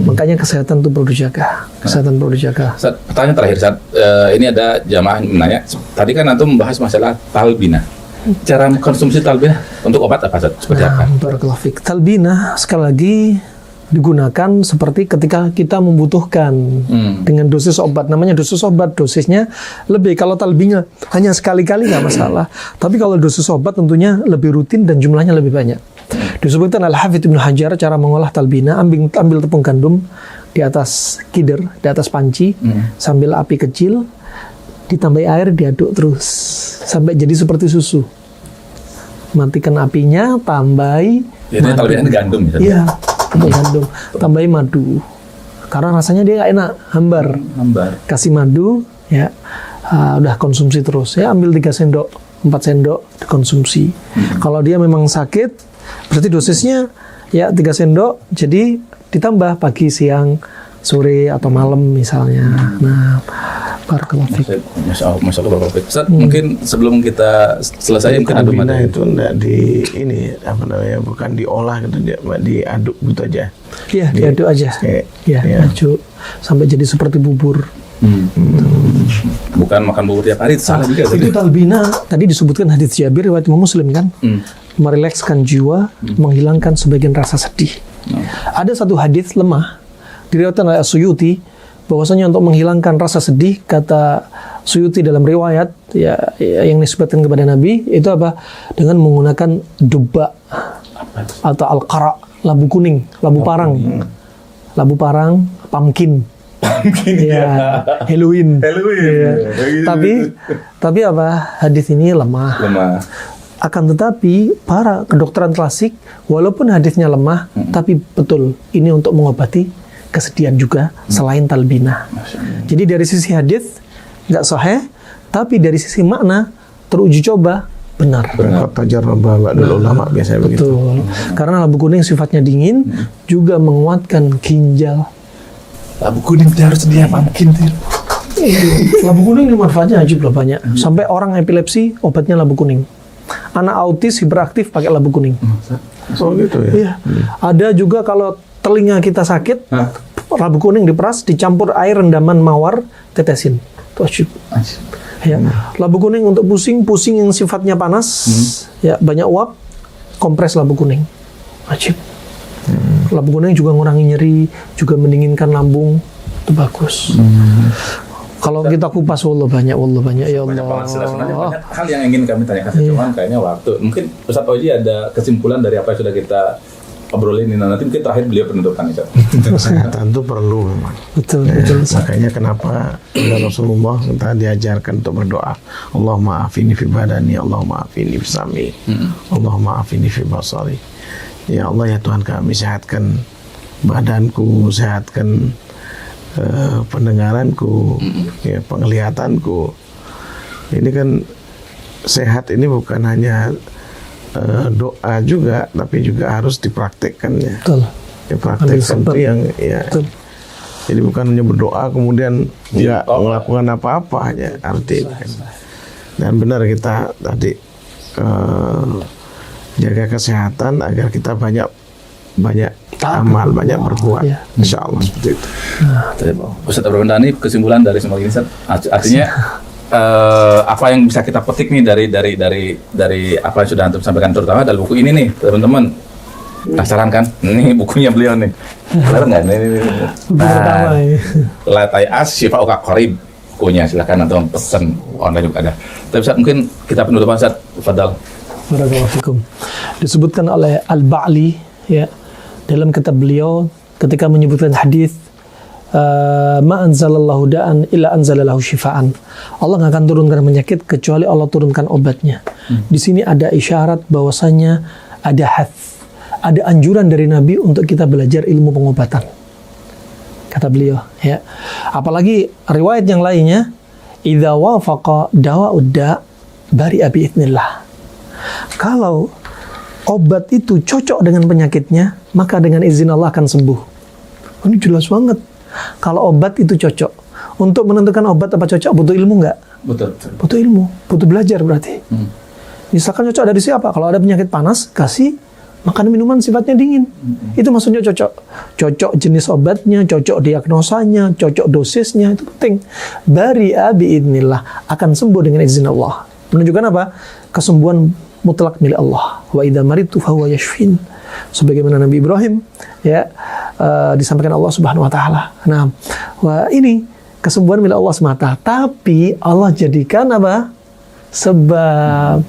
Makanya kesehatan itu perlu dijaga. Pertanyaan terakhir, Ustaz. Ini ada jamaah yang menanya. Tadi kan antum membahas masalah talbina. Cara konsumsi talbina untuk obat apa, Ustaz? Seperti apa? Barakallahu fiik. Talbina sekali lagi digunakan seperti ketika kita membutuhkan dengan dosis obat. Namanya dosis obat, dosisnya lebih. Kalau talbinya hanya sekali-kali nggak masalah. Tapi kalau dosis obat tentunya lebih rutin dan jumlahnya lebih banyak. Disebutkan Al-Hafidz Ibnu Hajar cara mengolah talbina, ambil tepung gandum di atas kider, di atas panci, sambil api kecil, ditambah air, diaduk terus sampai jadi seperti susu. Matikan apinya, tambahi. Jadi talbina ini gandum ya? Iya. Gandum, tambahin madu karena rasanya dia nggak enak, hambar. Kasih madu ya, udah konsumsi terus ya, ambil 3 sendok 4 sendok dikonsumsi. Kalau dia memang sakit berarti dosisnya ya 3 sendok, jadi ditambah pagi, siang, sore atau malam misalnya. Nah, Barakallahu fiik. Masya Allah, Bapak. Ustaz, mungkin sebelum kita selesai mungkin ada Talbina materi. itu enggak bukan diolah gitu, diaduk gitu aja. Iya, diaduk aja. Ya. Aduk sampai jadi seperti bubur. Bukan makan bubur tiap hari, salah juga. Itu talbina tadi disebutkan hadis Jabir riwayat Imam Muslim kan, merilekskan jiwa, menghilangkan sebagian rasa sedih. Ada satu hadis lemah diriwayatkan oleh Suyuti bahwasanya untuk menghilangkan rasa sedih, kata Suyuti dalam riwayat yang disebutkan kepada Nabi itu apa? Dengan menggunakan dubba atau al-qara, labu kuning, labu parang, pumpkin. Halloween. Ya. Tapi apa? Hadis ini lemah. Akan tetapi para kedokteran klasik, walaupun hadisnya lemah, tapi betul ini untuk mengobati kesedihan juga selain talbina. Jadi dari sisi hadis nggak sahih, tapi dari sisi makna teruji coba benar. Tajarraba ba'dul ulama biasanya begitu. Betul. Karena labu kuning sifatnya dingin, juga menguatkan ginjal. Labu kuning harus dia pumpkin. Labu kuning ini manfaatnya ajib loh banyak. Sampai orang epilepsi obatnya labu kuning. Anak autis hiperaktif pakai labu kuning. Oh gitu ya. Iya. Ada juga kalau telinga kita sakit, labu kuning diperas, dicampur air rendaman mawar, tetesin. Itu ajib. Ya. Labu kuning untuk pusing yang sifatnya panas, ya banyak uap, kompres labu kuning. Ajib. Labu kuning juga ngurangi nyeri, juga mendinginkan lambung, itu bagus. Kalau kita kupas, wallah banyak ya Allah. Sebenarnya banyak hal yang ingin kami tanyakan, cuman kayaknya waktu. Mungkin Ustaz Oji ada kesimpulan dari apa yang sudah kita obrolin ini. Nanti mungkin terakhir beliau penutupan itu. Kesehatan itu perlu memang. Betul. Makanya kenapa Rasulullah kita diajarkan untuk berdoa. Allahumma afini fi badani, Allahumma afini fi sami, Allahumma afini fi basari. Ya Allah, ya Tuhan kami, sehatkan badanku, sehatkan pendengaranku, ya penglihatanku. Ini kan sehat ini bukan hanya doa juga, tapi juga harus dipraktekkannya. Betul. Dipraktekkan itu yang ya. Betul. Jadi bukan hanya berdoa kemudian nggak melakukan apa-apa ya artinya. Dan benar kita tadi jaga kesehatan agar kita banyak amal, banyak berbuat. Ya. Insya Allah seperti itu. Ustaz Abdul Rahman, kesimpulan dari semua ini, artinya apa yang bisa kita petik nih dari apa yang sudah antum sampaikan, terutama dalam buku ini nih, teman-teman. Penasaran kan? Ini bukunya beliau nih. Benar nggak? Ini. Latai as Syifa Uka Qarib. Bukunya silakan atau pesan online juga ada. Tapi Ustaz, mungkin kita penutupan, Ustaz. Fadal. Barakallahu fikum. Disebutkan oleh Al-Ba'li ya dalam kitab beliau ketika menyebutkan hadis ma anzalallahu da'an illa anzalalahu syifaan. Allah nggak akan turunkan penyakit kecuali Allah turunkan obatnya. Di sini ada isyarat bahwasanya ada ada anjuran dari Nabi untuk kita belajar ilmu pengobatan. Kata beliau, ya. Apalagi riwayat yang lainnya, idza wafaqa dawa'ud da' bari'a bi idznillah. Kalau obat itu cocok dengan penyakitnya, maka dengan izin Allah akan sembuh. Ini jelas banget. Kalau obat itu cocok, untuk menentukan obat apa cocok butuh ilmu nggak? Betul. Butuh ilmu, butuh belajar berarti. Misalkan cocok dari siapa? Kalau ada penyakit panas, kasih makan minuman sifatnya dingin. Itu maksudnya cocok. Cocok jenis obatnya, cocok diagnosanya, cocok dosisnya, itu penting. Bari'a biidznillah, akan sembuh dengan izin Allah. Menunjukkan apa? Kesembuhan mutlak milik Allah. Wa idza maridtu fahuwa yashfin. Sebagaimana Nabi Ibrahim ya disampaikan Allah Subhanahu wa taala. Nah, ini kesembuhan milik Allah semata, tapi Allah jadikan apa? Sebab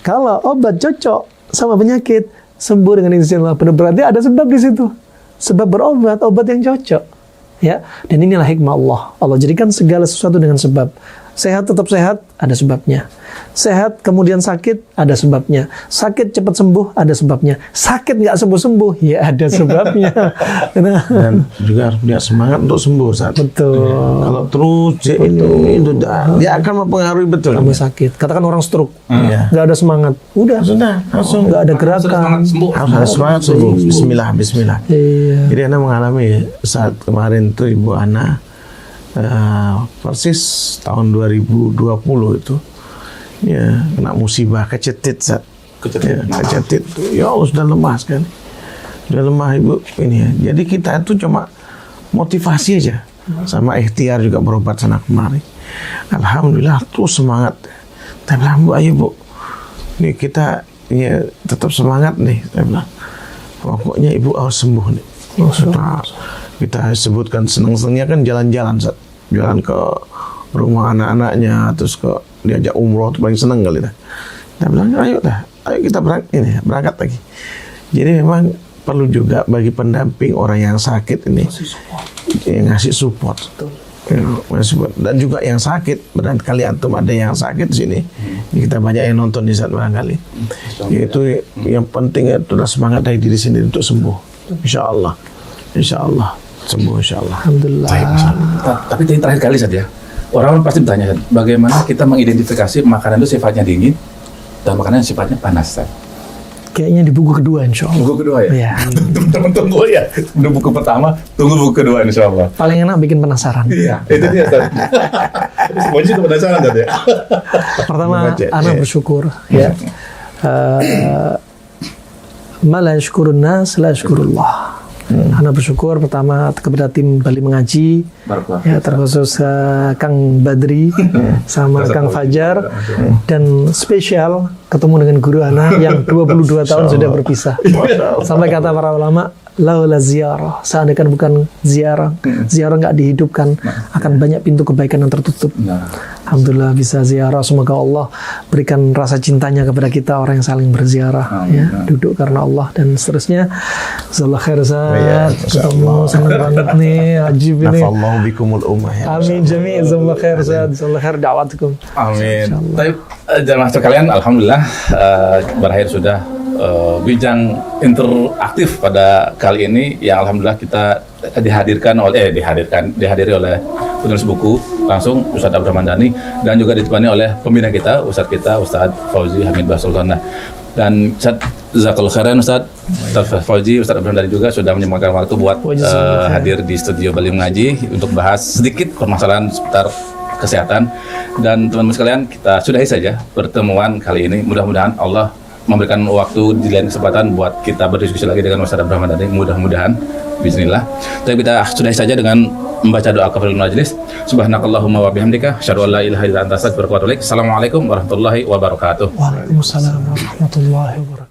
kalau obat cocok sama penyakit, sembuh dengan izin Allah. Berarti ada sebab di situ. Sebab berobat, obat yang cocok. Ya, dan inilah hikmah Allah. Allah jadikan segala sesuatu dengan sebab. Sehat tetap sehat, ada sebabnya. Sehat kemudian sakit, ada sebabnya. Sakit cepat sembuh, ada sebabnya. Sakit nggak sembuh-sembuh, ya ada sebabnya. Dan juga harus punya semangat untuk sembuh saat. Betul. Kalau terus itu dia akan mempengaruhi betul. Kamu sakit. Katakan orang stroke, Ya. nggak ada semangat. Udah. Sudah langsung Nggak ada gerakan. harus ada semangat sembuh. Bismillah. Iya. Jadi Ana mengalami saat kemarin tuh Ibu Ana persis tahun 2020 itu ya kena musibah kecetit Zat. Kecetit. Ya Allah, sudah lemah sekali. Sudah lemah Ibu ini ya. Jadi kita itu cuma motivasi aja sama ikhtiar juga berobat sana kemari. Alhamdulillah terus semangat. Saya bilang, Bu, ayo Bu, nih kita ya tetap semangat nih. Saya bilang, pokoknya Ibu harus sembuh nih. Sudah kita sebutkan senang-senangnya kan jalan-jalan Zat. Jalan ke rumah anak-anaknya, terus ke diajak umroh, itu paling senang kali dah. Saya bilang, ayo kita berangkat lagi. Jadi memang perlu juga bagi pendamping orang yang sakit ini yang ngasih support. Dan juga yang sakit, barangkali antum ada yang sakit di sini. Kita banyak yang nonton di saat barangkali. Yaitu yang penting adalah semangat dari diri sendiri untuk sembuh. Insya Allah sembuh insya Allah. Alhamdulillah. Tapi yang terakhir kali saja, orang pasti bertanya, bagaimana kita mengidentifikasi makanan itu sifatnya dingin dan makanan yang sifatnya panas? Kayaknya di buku kedua insya Allah. Buku kedua ya? Iya. Teman-teman tunggu ya. Udah buku pertama, tunggu buku kedua insya Allah. Paling enak bikin penasaran. Iya, itu dia. Semuanya itu penasaran tadi ya. Pertama, anak bersyukur. Ya. Ma la yashkurun nas la yashkurullah. Anak bersyukur pertama kepada tim Bali Mengaji, ya terkhusus Kang Badri sama Kang Fajar, dan spesial ketemu dengan guru anak yang 22 tahun sudah berpisah. Sampai kata para ulama, laula ziarah, seandainya bukan ziarah nggak dihidupkan, akan banyak pintu kebaikan yang tertutup. Alhamdulillah bisa ziarah, semoga Allah berikan rasa cintanya kepada kita orang yang saling berziarah, ya, duduk karena Allah dan seterusnya. Jazakallah khair Zat, ketemu senang banget nih, ajib ini. Nafallahu bikumul ummah ya. Amin jami', jazakallah khair Zat, jazakallah khair da'watukum. Amin. Tapi jamaah sekalian, alhamdulillah berakhir sudah bincang interaktif pada kali ini yang alhamdulillah kita dihadiri oleh penulis buku langsung Ustadz Abdurrahman Dhani dan juga ditemani oleh pembina kita Ustadz Fauzi Hamid Basulullah. Dan Ustadz jazakallahu khairan Ustadz Fauzi, Ustadz Abdurrahman Dhani juga sudah menyempatkan waktu buat hadir di studio Bali Mengaji untuk bahas sedikit permasalahan seputar kesehatan. Dan teman-teman sekalian, kita sudahi saja pertemuan kali ini. Mudah-mudahan Allah memberikan waktu di lain kesempatan buat kita berdiskusi lagi dengan Ustadz Abdurrahman Dhani, mudah-mudahan bismillah. Tapi kita sudahi saja dengan membaca doa kafaratul majlis. Subhanakallahumma wa bihamdika asyhadu an la ilaha illa anta astaghfiruka wa atubu ilaik. Assalamualaikum warahmatullahi wabarakatuh. Waalaikumsalam warahmatullahi wabarakatuh.